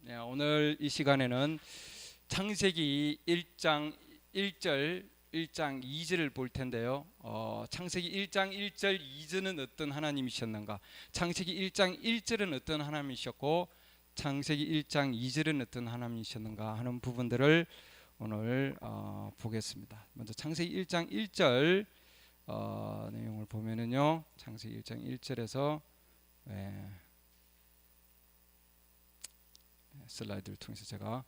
오늘 이 시간에는 창세기 1장 1절, 1장 2절을 볼 텐데요. 창세기 1장 1절 2절은 어떤 하나님이셨는가? 창세기 1장 1절은 어떤 하나님이셨고 창세기 1장 2절은 어떤 하나님이셨는가 하는 부분들을 오늘 보겠습니다. 먼저 창세기 1장 1절 내용을 보면은요. 창세기 1장 1절에서 슬라이드를 통해서 제가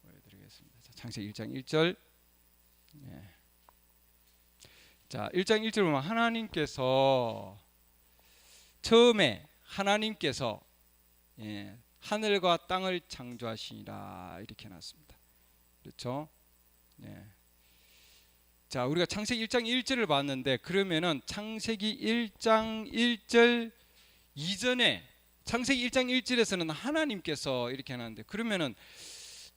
보여드리겠습니다. 자, 창세기 1장 1절. 자, 1장 1절 보면 하나님께서 처음에 하나님께서 하늘과 땅을 창조하시니라 이렇게 놨습니다. 그렇죠? 자, 우리가 창세기 1장 1절을 봤는데 그러면은 창세기 1장 1절 이전에 창세기 1장 1절에서는 하나님께서 이렇게 하는데 그러면은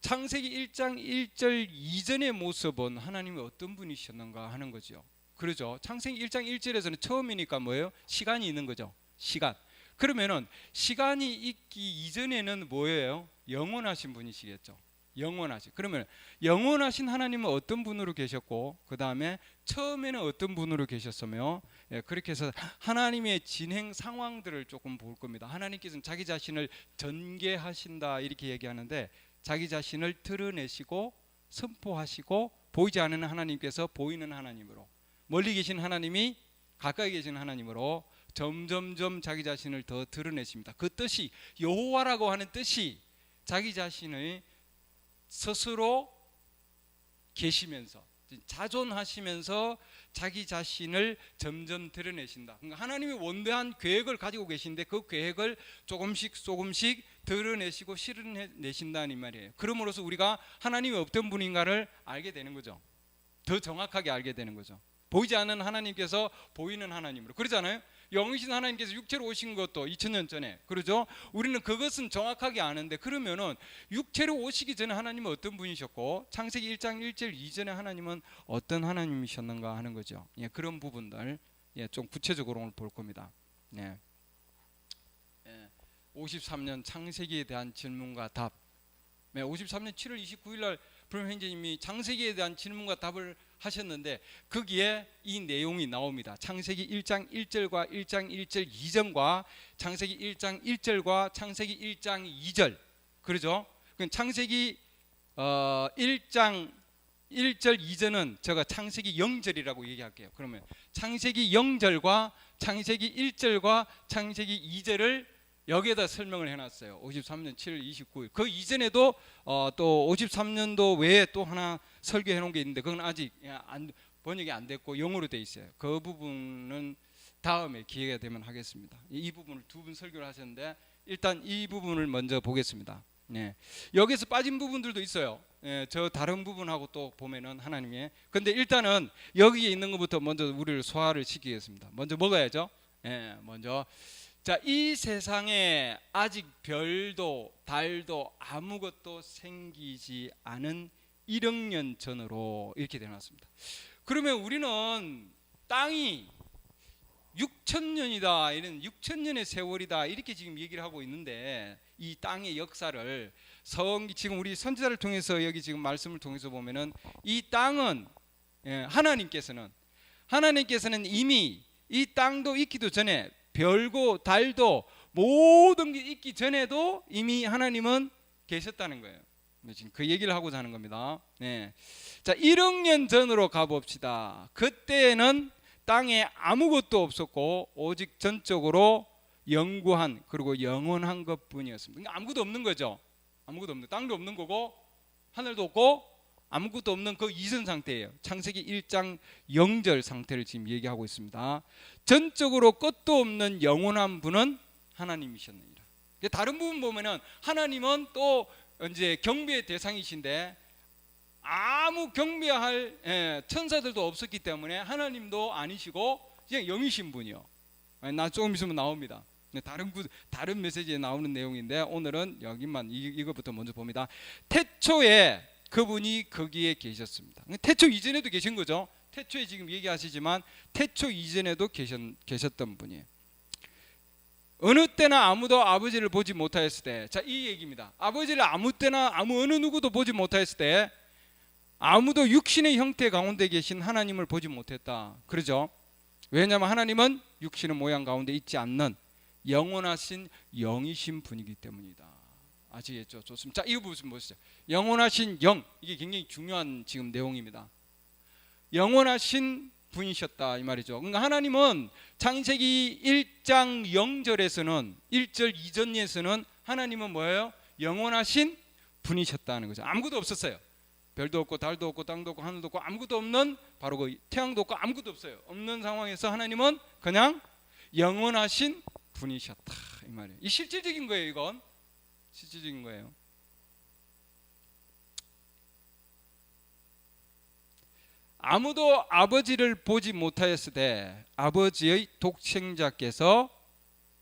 창세기 1장 1절 이전의 모습은 하나님이 어떤 분이셨는가 하는 거죠. 그러죠. 창세기 1장 1절에서는 처음이니까 뭐예요? 시간이 있는 거죠. 시간. 그러면은 시간이 있기 이전에는 뭐예요? 영원하신 분이시겠죠. 영원하신. 그러면 영원하신 하나님은 어떤 분으로 계셨고 그 다음에 처음에는 어떤 분으로 계셨으며 그렇게 해서 하나님의 진행 상황들을 조금 볼 겁니다. 하나님께서는 자기 자신을 전개하신다 이렇게 얘기하는데 자기 자신을 드러내시고 선포하시고 보이지 않는 하나님께서 보이는 하나님으로 멀리 계신 하나님이 가까이 계신 하나님으로 점점점 자기 자신을 더 드러내십니다. 그 뜻이 여호와라고 하는 뜻이 자기 자신을 스스로 계시면서 자존하시면서 자기 자신을 점점 드러내신다. 그러니까 하나님이 원대한 계획을 가지고 계신데 그 계획을 조금씩 드러내시고 실현내신다는 말이에요. 그러므로서 우리가 하나님이 어떤 분인가를 알게 되는 거죠. 더 정확하게 알게 되는 거죠. 보이지 않는 하나님께서 보이는 하나님으로. 그러잖아요. 영이신 하나님께서 육체로 오신 것도 2000년 전에 그러죠. 우리는 그것은 정확하게 아는데 그러면은 육체로 오시기 전에 하나님은 어떤 분이셨고 창세기 1장 1절 이전에 하나님은 어떤 하나님이셨는가 하는 거죠. 그런 부분들 좀 구체적으로 오늘 볼 겁니다. 53년 창세기에 대한 질문과 답. 53년 7월 29일 날 브럼 형제님이 창세기에 대한 질문과 답을 하셨는데 거기에 이 내용이 나옵니다. 창세기 1장 1절과 1장 1절 이전과 창세기 1장 1절과 창세기 1장 2절 그러죠? 창세기 1장 1절 이전은 제가 창세기 0절이라고 얘기할게요. 그러면 창세기 0절과 창세기 1절과 창세기 2절을 여기에다 설명을 해놨어요. 53년 7월 29일. 그 이전에도 또 53년도 외에 또 하나 설교해 놓은 게 있는데 그건 아직 번역이 안 됐고 영어로 돼 있어요. 그 부분은 다음에 기회가 되면 하겠습니다. 이 부분을 두 분 설교를 하셨는데 일단 이 부분을 먼저 보겠습니다. 여기서 빠진 부분들도 있어요. 저 다른 부분하고 또 보면은 하나님의. 근데 일단은 여기에 있는 것부터 먼저 우리를 소화를 시키겠습니다. 먼저 먹어야죠. 먼저. 자, 이 세상에 아직 별도 달도 아무것도 생기지 않은 1억 년 전으로 이렇게 되어놨습니다. 그러면 우리는 땅이 6천년이다 이런 6천년의 세월이다 이렇게 지금 얘기를 하고 있는데 이 땅의 역사를 지금 우리 선지자를 통해서 여기 지금 말씀을 통해서 보면은 이 땅은 하나님께서는 이미 이 땅도 있기도 전에 별고 달도 모든 게 있기 전에도 이미 하나님은 계셨다는 거예요. 지금 그 얘기를 하고자 하는 겁니다. 자, 1억 년 전으로 가봅시다. 그때는 땅에 아무것도 없었고 오직 전적으로 영구한 그리고 영원한 것뿐이었습니다. 그러니까 아무것도 없는 거죠. 아무것도 없는, 땅도 없는 거고 하늘도 없고 아무것도 없는 그 이전 상태예요. 창세기 1장 0절 상태를 지금 얘기하고 있습니다. 전적으로 끝도 없는 영원한 분은 하나님이셨느니라. 다른 부분 보면은 하나님은 또 이제 경배의 대상이신데 아무 경배할 천사들도 없었기 때문에 하나님도 아니시고 그냥 영이신 분이요. 나 조금 있으면 나옵니다. 다른 메시지에 나오는 내용인데 오늘은 여기만 이것부터 먼저 봅니다. 태초에 그분이 거기에 계셨습니다. 태초 이전에도 계신 거죠. 태초에 지금 얘기하시지만 태초 이전에도 계셨던 분이에요. 어느 때나 아무도 아버지를 보지 못하였을 때, 자, 이 얘기입니다. 아버지를 아무 때나 어느 누구도 보지 못하였을 때 아무도 육신의 형태 가운데 계신 하나님을 보지 못했다. 그러죠? 왜냐하면 하나님은 육신의 모양 가운데 있지 않는 영원하신 영이신 분이기 때문이다. 아시겠죠? 좋습니다. 자, 이 부분 보시죠. 영원하신 영, 이게 굉장히 중요한 지금 내용입니다. 영원하신 분이셨다 이 말이죠. 그러니까 하나님은 창세기 1장 0절에서는 1절 이전에서는 하나님은 뭐예요? 영원하신 분이셨다는 거죠. 아무것도 없었어요. 별도 없고 달도 없고 땅도 없고 하늘도 없고 아무것도 없는, 바로 그 태양도 없고 아무것도 없어요. 없는 상황에서 하나님은 그냥 영원하신 분이셨다 이 말이에요. 이 실질적인 거예요. 이건 실질적인 거예요. 아무도 아버지를 보지 못하였을 때 아버지의 독생자께서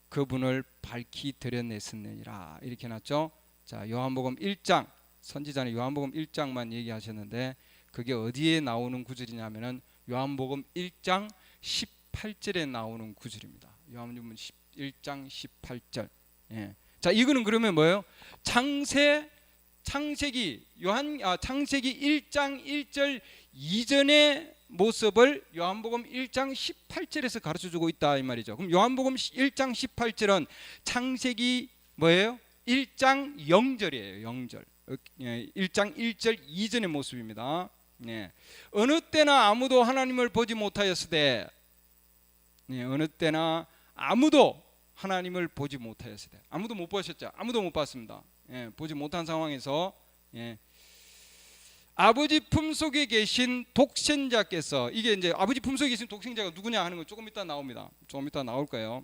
그분을 밝히 드러냈으니라 이렇게 해놨죠. 자, 요한복음 1장, 선지자는 요한복음 1장만 얘기하셨는데 그게 어디에 나오는 구절이냐면은 요한복음 1장 18절에 나오는 구절입니다. 요한복음 1장 18절. 예. 자, 이거는 그러면 뭐예요? 창세기 1장 1절 이전의 모습을 요한복음 1장 18절에서 가르쳐주고 있다 이 말이죠. 그럼 요한복음 1장 18절은 창세기 뭐예요? 1장 0절이에요. 0절. 1장 1절 이전의 모습입니다. 네. 어느 때나 아무도 하나님을 보지 못하였을 때, 어느 때나 아무도 하나님을 보지 못하였을 때, 아무도 못 보셨죠? 아무도 못 봤습니다. 보지 못한 상황에서 아버지 품속에 계신 독생자께서, 이게 이제 아버지 품속에 계신 독생자가 누구냐 하는 건 조금 이따 나옵니다. 조금 이따 나올 거예요.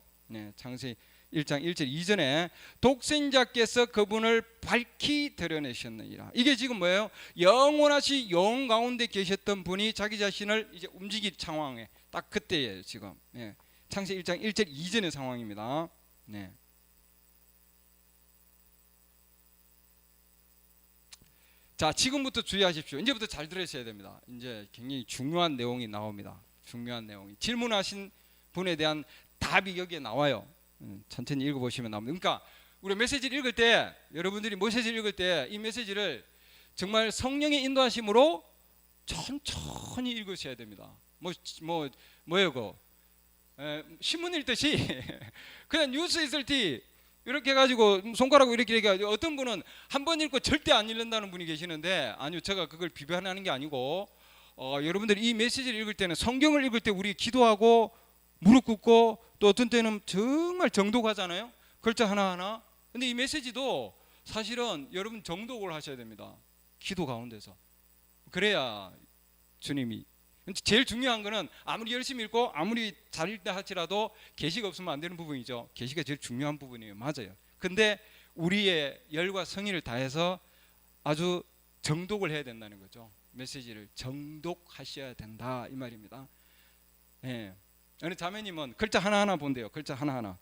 창세기 1장 1절 이전에 독생자께서 그분을 밝히 드러내셨느니라. 이게 지금 뭐예요? 영원하시 영 가운데 계셨던 분이 자기 자신을 이제 움직일 상황에 딱 그때예요. 지금 창세기 1장 1절 이전의 상황입니다. 자, 지금부터 주의하십시오. 이제부터 잘 들으셔야 됩니다. 이제 굉장히 중요한 내용이 나옵니다. 중요한 내용이, 질문하신 분에 대한 답이 여기에 나와요. 천천히 읽어보시면 나옵니다. 그러니까 우리 메시지를 읽을 때, 여러분들이 메시지를 읽을 때 이 메시지를 정말 성령의 인도하심으로 천천히 읽으셔야 됩니다. 뭐예요 그거? 신문 읽듯이 그냥 뉴스 있을 때 이렇게 해가지고 손가락으로 이렇게 얘기하죠. 어떤 분은 한 번 읽고 절대 안 읽는다는 분이 계시는데, 아니요, 제가 그걸 비판하는 게 아니고, 여러분들이 이 메시지를 읽을 때는, 성경을 읽을 때 우리 기도하고 무릎 꿇고, 또 어떤 때는 정말 정독하잖아요, 글자 하나하나. 근데 이 메시지도 사실은 여러분 정독을 하셔야 됩니다. 기도 가운데서. 그래야 주님이, 제일 중요한 거는 아무리 열심히 읽고 아무리 잘 읽다 할지라도 계시가 없으면 안 되는 부분이죠. 계시가 제일 중요한 부분이에요. 맞아요. 근데 우리의 열과 성의를 다해서 아주 정독을 해야 된다는 거죠. 메시지를 정독하셔야 된다 이 말입니다. 어느 자매님은 글자 하나하나 본대요. 글자 하나하나.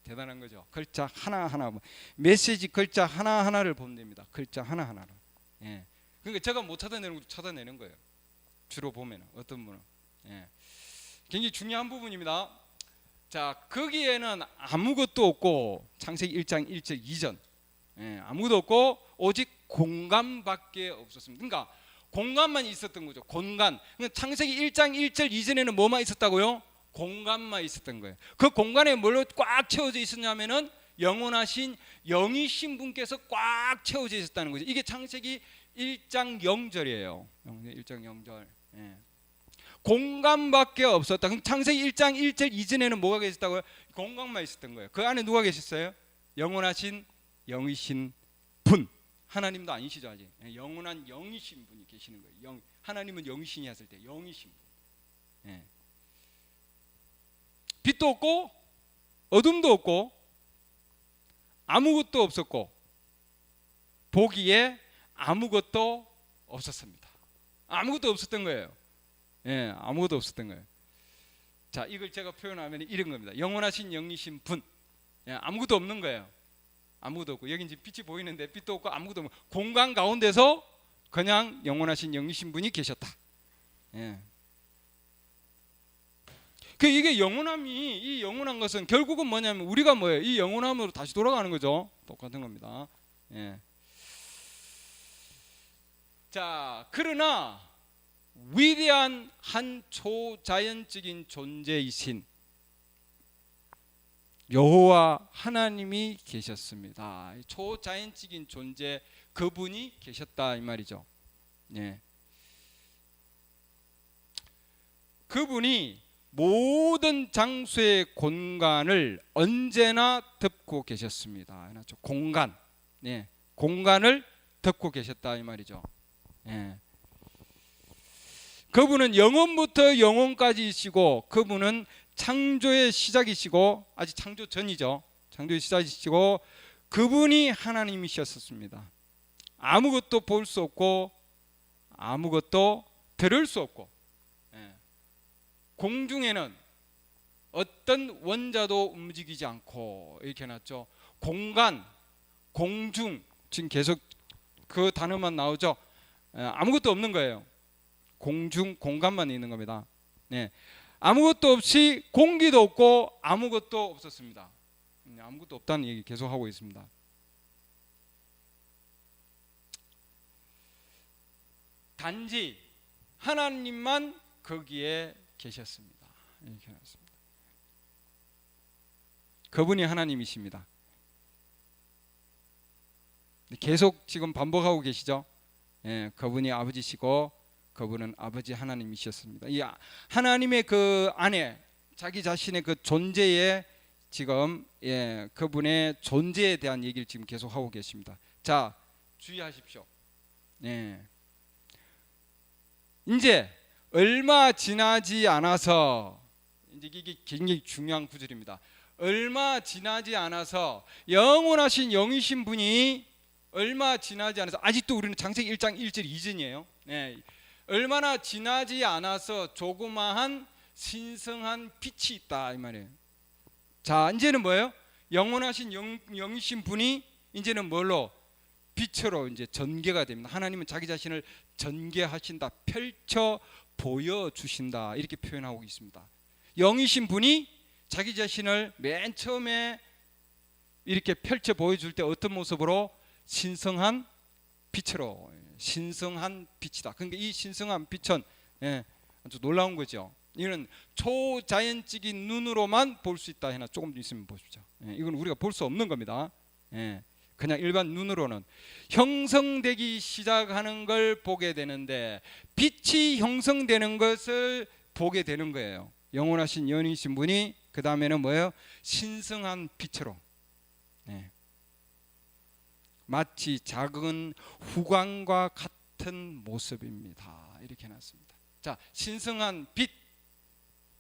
대단한 거죠. 글자 하나하나, 메시지 글자 하나하나를 본답니다. 글자 하나하나를. 그러니까 제가 못 찾아내는 거 찾아내는 거예요. 주로 보면 어떤 분은 굉장히 중요한 부분입니다. 자, 거기에는 아무것도 없고, 창세기 1장 1절 이전 아무것도 없고 오직 공간밖에 없었습니다. 그러니까 공간만 있었던 거죠. 공간. 그러니까 창세기 1장 1절 이전에는 뭐만 있었다고요? 공간만 있었던 거예요. 그 공간에 뭘로 꽉 채워져 있었냐면은 영원하신 영이신 분께서 꽉 채워져 있었다는 거죠. 이게 창세기 1장 0절이에요. 1장 0절. 공간밖에 없었다. 그럼 창세기 1장 1절 이전에는 뭐가 계셨다고요? 공간만 있었던 거예요. 그 안에 누가 계셨어요? 영원하신 영이신 분. 하나님도 아니시죠 아직. 영원한 영이신 분이 계시는 거예요. 하나님은 영이신이 했을 때 영이신 분. 빛도 없고 어둠도 없고 아무것도 없었고 보기에 아무것도 없었습니다. 아무것도 없었던 거예요. 아무것도 없었던 거예요. 자, 이걸 제가 표현하면 이런 겁니다. 영원하신 영이신 분. 아무것도 없는 거예요. 아무것도 없고, 여기 이제 빛이 보이는데 빛도 없고 아무것도 없고, 공간 가운데서 그냥 영원하신 영이신 분이 계셨다. 그 이게 영원함이, 이 영원한 것은 결국은 뭐냐면 우리가 뭐예요? 이 영원함으로 다시 돌아가는 거죠. 똑같은 겁니다. 예. 자, 그러나 위대한 한 초자연적인 존재이신 여호와 하나님이 계셨습니다. 초자연적인 존재, 그분이 계셨다 이 말이죠. 예. 그분이 모든 장소의 공간을 언제나 덮고 계셨습니다. 공간, 예, 공간을 덮고 계셨다 이 말이죠. 예. 그분은 영원부터 영원까지이시고, 그분은 창조의 시작이시고, 아직 창조 전이죠. 창조의 시작이시고, 그분이 하나님이셨습니다. 아무것도 볼 수 없고 아무것도 들을 수 없고, 공중에는 어떤 원자도 움직이지 않고, 이렇게 해놨죠. 공간, 공중, 지금 계속 그 단어만 나오죠. 아무것도 없는 거예요. 공중, 공간만 있는 겁니다. 네. 아무것도 없이 공기도 없고 아무것도 없었습니다. 아무것도 없다는 얘기 계속 하고 있습니다. 단지 하나님만 거기에 계셨습니다. 이렇게 해놨습니다. 그분이 하나님이십니다. 계속 지금 반복하고 계시죠. 예, 그분이 아버지시고 그분은 아버지 하나님이셨습니다. 이 하나님의 그 안에 자기 자신의 그 존재에 지금, 예, 그분의 존재에 대한 얘기를 지금 계속 하고 계십니다. 자, 주의하십시오. 예. 이제 얼마 지나지 않아서, 이제 이게 굉장히 중요한 구절입니다. 얼마 지나지 않아서 영원하신 영이신 분이 얼마 지나지 않아서, 아직도 우리는 창세기 1장 1절 이전이에요. 네. 얼마나 지나지 않아서 조그마한 신성한 빛이 있다 이 말이에요. 자, 이제는 뭐예요? 영원하신 영이신 분이 이제는 뭘로? 빛으로 이제 전개가 됩니다. 하나님은 자기 자신을 전개하신다, 펼쳐 보여주신다, 이렇게 표현하고 있습니다. 영이신 분이 자기 자신을 맨 처음에 이렇게 펼쳐 보여줄 때 어떤 모습으로? 신성한 빛으로, 신성한 빛이다. 그러니까 이 신성한 빛은, 예, 아주 놀라운 거죠. 이는 초자연적인 눈으로만 볼 수 있다 해나 조금 있으면 보십시오. 예, 이건 우리가 볼 수 없는 겁니다. 예, 그냥 일반 눈으로는 형성되기 시작하는 걸 보게 되는데, 빛이 형성되는 것을 보게 되는 거예요. 영원하신 영이신 분이 그 다음에는 뭐예요? 신성한 빛으로, 네, 마치 작은 후광과 같은 모습입니다. 이렇게 해놨습니다. 자, 신성한 빛,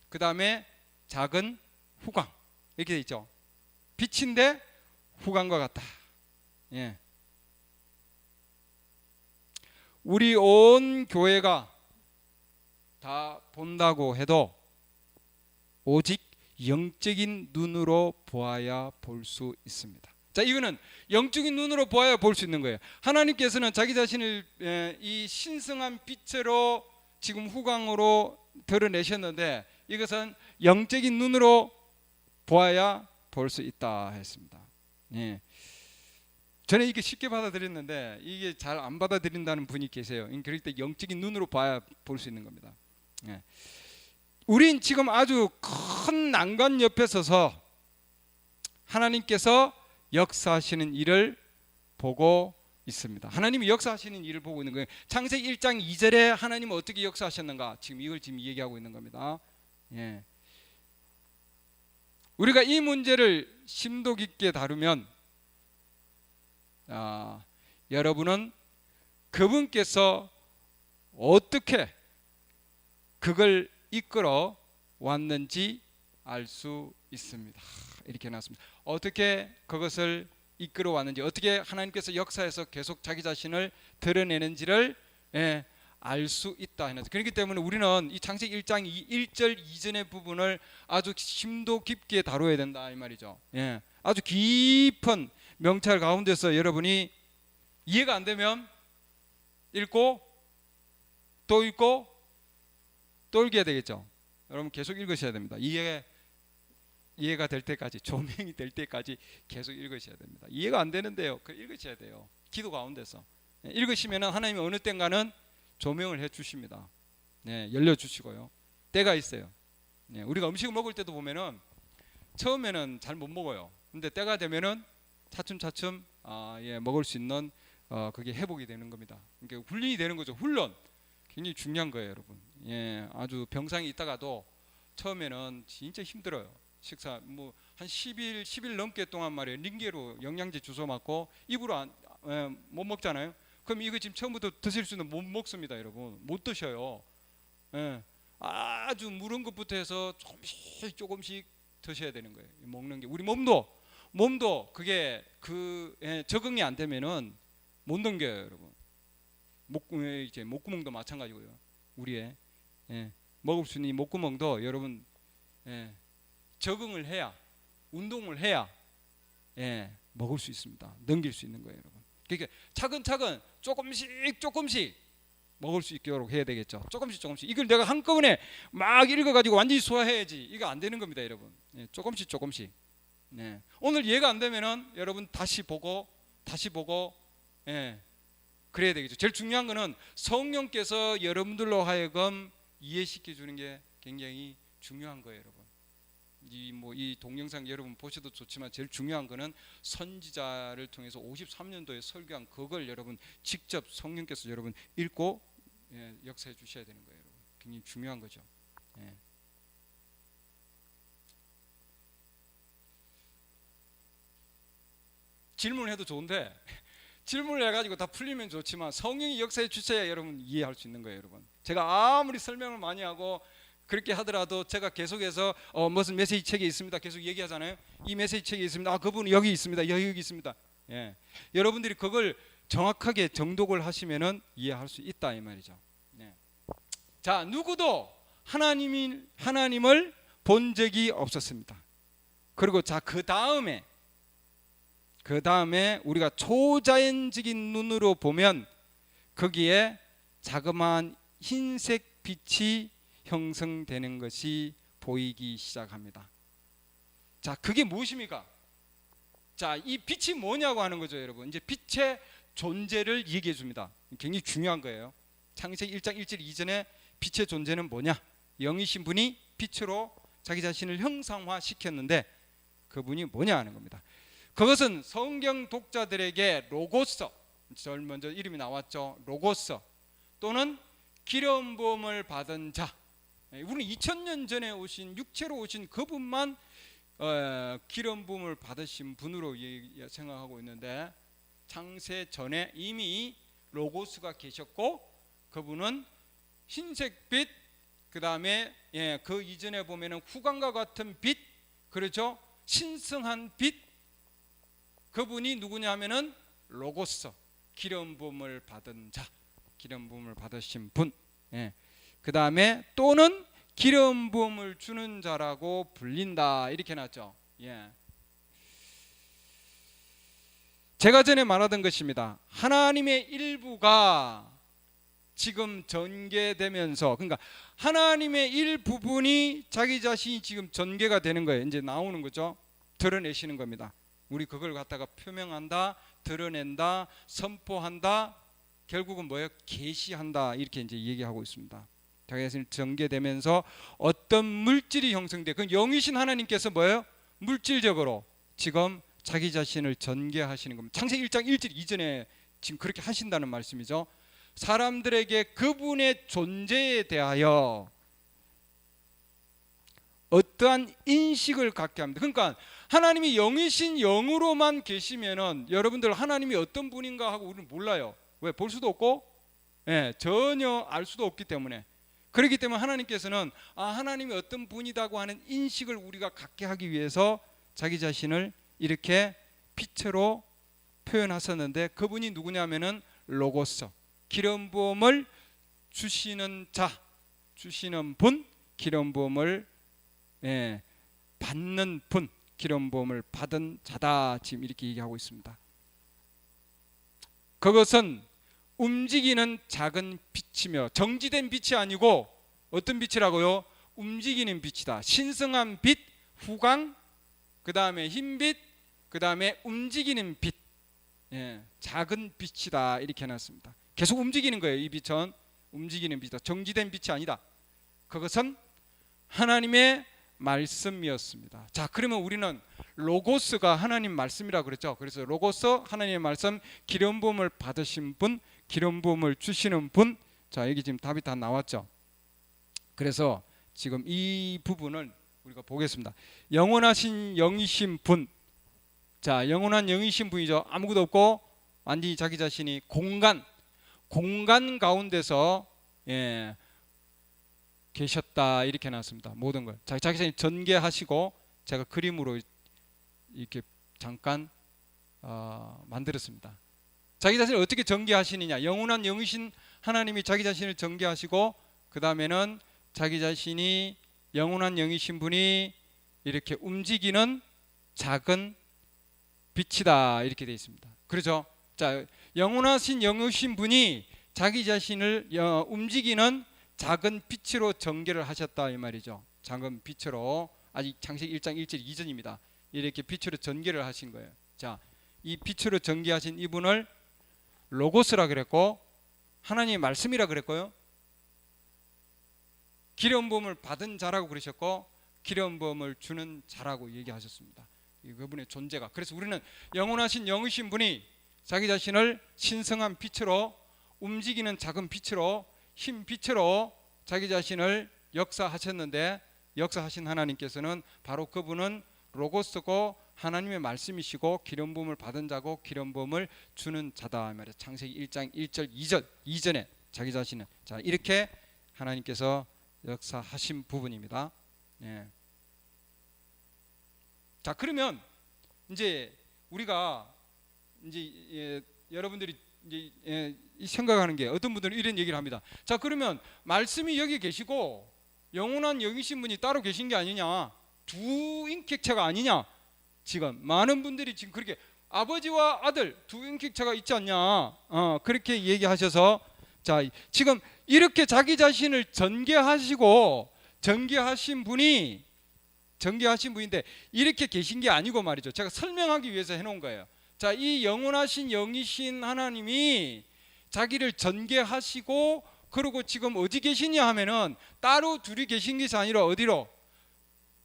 그 다음에 작은 후광, 이렇게 돼 있죠. 빛인데 후광과 같다. 예. 우리 온 교회가 다 본다고 해도 오직 영적인 눈으로 보아야 볼 수 있습니다. 자, 이거는 영적인 눈으로 보아야 볼 수 있는 거예요. 하나님께서는 자기 자신을 이 신성한 빛으로 지금 후광으로 드러내셨는데, 이것은 영적인 눈으로 보아야 볼 수 있다 했습니다. 예. 저는 이게 쉽게 받아들였는데 이게 잘 안 받아들인다는 분이 계세요. 그럴 때 영적인 눈으로 봐야 볼 수 있는 겁니다. 예. 우린 지금 아주 큰 난관 옆에 서서 하나님께서 역사하시는 일을 보고 있습니다. 하나님이 역사하시는 일을 보고 있는 거예요. 창세기 1장 2절에 하나님은 어떻게 역사하셨는가, 지금 이걸 지금 얘기하고 있는 겁니다. 예. 우리가 이 문제를 심도 깊게 다루면, 여러분은 그분께서 어떻게 그걸 이끌어 왔는지 알 수 있습니다. 이렇게 나왔습니다. 어떻게 그것을 이끌어 왔는지, 어떻게 하나님께서 역사에서 계속 자기 자신을 드러내는지를, 예, 알 수 있다. 그렇기 때문에 우리는 이 창세기 1장 1절 이전의 부분을 아주 심도 깊게 다뤄야 된다 이 말이죠. 예, 아주 깊은 명찰 가운데서 여러분이 이해가 안 되면 읽고 또 읽고 또 읽어야 되겠죠. 여러분 계속 읽으셔야 됩니다. 이해가 될 때까지, 조명이 될 때까지 계속 읽으셔야 됩니다. 이해가 안 되는데요, 그 읽으셔야 돼요. 기도 가운데서 읽으시면은 하나님이 어느 때인가는 조명을 해 주십니다. 네, 열려 주시고요. 때가 있어요. 네, 우리가 음식을 먹을 때도 보면은 처음에는 잘 못 먹어요. 근데 때가 되면은 차츰차츰 먹을 수 있는 그게 회복이 되는 겁니다. 그러니까 훈련이 되는 거죠. 훈련 굉장히 중요한 거예요, 여러분. 예, 아주 병상에 있다가도 처음에는 진짜 힘들어요. 식사 뭐 한 10일 넘게 동안 말이에요. 링게로 영양제 주워 맞고 입으로 못 먹잖아요. 그럼 이거 지금 처음부터 드실 수는 못 먹습니다, 여러분. 못 드셔요. 예, 아주 무른 것부터 해서 조금씩 드셔야 되는 거예요. 먹는 게 우리 몸도 그게 적응이 안 되면은 못 넘겨요, 여러분. 목구멍도 마찬가지고요. 우리의 먹을 수 있는 이 목구멍도 여러분 적응을 해야, 운동을 해야 먹을 수 있습니다. 넘길 수 있는 거예요, 여러분. 그러니까 차근차근 조금씩 먹을 수 있도록 해야 되겠죠. 조금씩. 이걸 내가 한꺼번에 막 읽어가지고 완전히 소화해야지, 이거 안 되는 겁니다, 여러분. 조금씩. 네. 오늘 이해가 안 되면은 여러분 다시 보고 그래야 되겠죠. 제일 중요한 거는 성령께서 여러분들로 하여금 이해시켜 주는 게 굉장히 중요한 거예요, 여러분. 이 동영상 여러분 보셔도 좋지만 제일 중요한 거는 선지자를 통해서 53년도에 설교한 그걸 여러분 직접 성령께서 여러분 읽고 역사해 주셔야 되는 거예요, 여러분. 굉장히 중요한 거죠. 질문해도 좋은데 질문을 해가지고 다 풀리면 좋지만 성령이 역사해 주셔야 여러분 이해할 수 있는 거예요, 여러분. 제가 아무리 설명을 많이 하고 그렇게 하더라도 제가 계속해서 무슨 메시지 책에 있습니다 계속 얘기하잖아요. 이 메시지 책에 있습니다. 그분은 여기 있습니다. 여기 있습니다. 여러분들이 그걸 정확하게 정독을 하시면은 이해할 수 있다, 이 말이죠. 자, 누구도 하나님을 본 적이 없었습니다. 그리고 자, 그 다음에 우리가 초자연적인 눈으로 보면 거기에 자그마한 흰색 빛이 형성되는 것이 보이기 시작합니다. 자, 그게 무엇입니까? 자, 이 빛이 뭐냐고 하는 거죠, 여러분. 이제 빛의 존재를 얘기해 줍니다. 굉장히 중요한 거예요. 창세기 1장 1절 이전에 빛의 존재는 뭐냐? 영이신 분이 빛으로 자기 자신을 형상화 시켰는데 그분이 뭐냐 하는 겁니다. 그것은 성경 독자들에게 로고스, 제일 먼저 이름이 나왔죠. 로고스 또는 기름 부음을 받은 자. 우리는 2000년 전에 오신 육체로 오신 그분만 기름 부음을 받으신 분으로 생각하고 있는데 창세 전에 이미 로고스가 계셨고 그분은 흰색 빛, 그 다음에 그 이전에 보면은 후광과 같은 빛, 그렇죠? 신성한 빛. 그분이 누구냐 하면은 로고스, 기름 부음을 받은 자, 기름 부음을 받으신 분. 그 다음에 또는 기름 부음을 주는 자라고 불린다, 이렇게 해놨죠. 제가 전에 말하던 것입니다. 하나님의 일부가 지금 전개되면서, 그러니까 하나님의 일부분이 자기 자신이 지금 전개가 되는 거예요. 이제 나오는 거죠. 드러내시는 겁니다. 우리 그걸 갖다가 표명한다, 드러낸다, 선포한다, 결국은 뭐예요? 계시한다, 이렇게 이제 얘기하고 있습니다. 자기 자신이 전개되면서 어떤 물질이 형성돼. 그 영이신 하나님께서 뭐예요? 물질적으로 지금 자기 자신을 전개하시는 겁니다. 창세기 1장 1절 이전에 지금 그렇게 하신다는 말씀이죠. 사람들에게 그분의 존재에 대하여 어떠한 인식을 갖게 합니다. 그러니까 하나님이 영이신 영으로만 계시면은 여러분들 하나님이 어떤 분인가 하고 우리는 몰라요. 왜? 볼 수도 없고 전혀 알 수도 없기 때문에. 그렇기 때문에 하나님께서는 하나님이 어떤 분이다고 하는 인식을 우리가 갖게 하기 위해서 자기 자신을 이렇게 빛으로 표현하셨는데 그분이 누구냐면은 로고스, 기름 부음을 주시는 자, 주시는 분, 기름 부음을 받는 분, 기름 부음을 받은 자다, 지금 이렇게 얘기하고 있습니다. 그것은 움직이는 작은 빛이며 정지된 빛이 아니고 어떤 빛이라고요? 움직이는 빛이다. 신성한 빛, 후광, 그 다음에 흰빛, 그 다음에 움직이는 빛, 작은 빛이다 이렇게 해놨습니다. 계속 움직이는 거예요. 이 빛은 움직이는 빛이다. 정지된 빛이 아니다. 그것은 하나님의 말씀이었습니다. 자, 그러면 우리는 로고스가 하나님 말씀이라 그랬죠. 그래서 로고스, 하나님의 말씀, 기름 부음을 받으신 분, 기름 부음을 주시는 분. 자, 여기 지금 답이 다 나왔죠. 그래서 지금 이 부분을 우리가 보겠습니다. 영원하신 영이신 분. 자, 영원한 영이신 분이죠. 아무것도 없고 완전히 자기 자신이 공간 가운데서 계셨다 이렇게 나왔습니다. 모든 걸 자기 자신이 전개하시고, 제가 그림으로 이렇게 잠깐 만들었습니다. 자기 자신을 어떻게 전개하시느냐. 영원한 영이신 하나님이 자기 자신을 전개하시고, 그 다음에는 자기 자신이 영원한 영이신 분이 이렇게 움직이는 작은 빛이다 이렇게 되어 있습니다. 그렇죠? 자, 영원하신 영이신 분이 자기 자신을 움직이는 작은 빛으로 전개를 하셨다 이 말이죠. 작은 빛으로, 아직 창세기 1장 1절 이전입니다. 이렇게 빛으로 전개를 하신 거예요. 자, 이 빛으로 전개하신 이분을 로고스라 그랬고, 하나님의 말씀이라 그랬고요, 기름 부음을 받은 자라고 그러셨고, 기름 부음을 주는 자라고 얘기하셨습니다. 그분의 존재가. 그래서 우리는 영원하신 영이신 분이 자기 자신을 신성한 빛으로, 움직이는 작은 빛으로, 흰 빛으로 자기 자신을 역사하셨는데, 역사하신 하나님께서는 바로 그분은 로고스고 하나님의 말씀이시고 기름 부음을 받은 자고 기름 부음을 주는 자다 말이에요. 창세기 1장 1절 2절 이전에 자기 자신은, 자, 이렇게 하나님께서 역사하신 부분입니다. 자, 그러면 이제 우리가 이제 여러분들이 이제 생각하는 게, 어떤 분들은 이런 얘기를 합니다. 자, 그러면 말씀이 여기 계시고 영원한 영이신 분이 따로 계신 게 아니냐, 두 인격체가 아니냐. 지금 많은 분들이 지금 그렇게 아버지와 아들 두 인격체가 있지 않냐, 그렇게 얘기하셔서, 자, 지금 이렇게 자기 자신을 전개하신 분인데 이렇게 계신 게 아니고 말이죠. 제가 설명하기 위해서 해놓은 거예요. 자, 이 영원하신 영이신 하나님이 자기를 전개하시고, 그리고 지금 어디 계시냐 하면은 따로 둘이 계신 것이 아니라 어디로?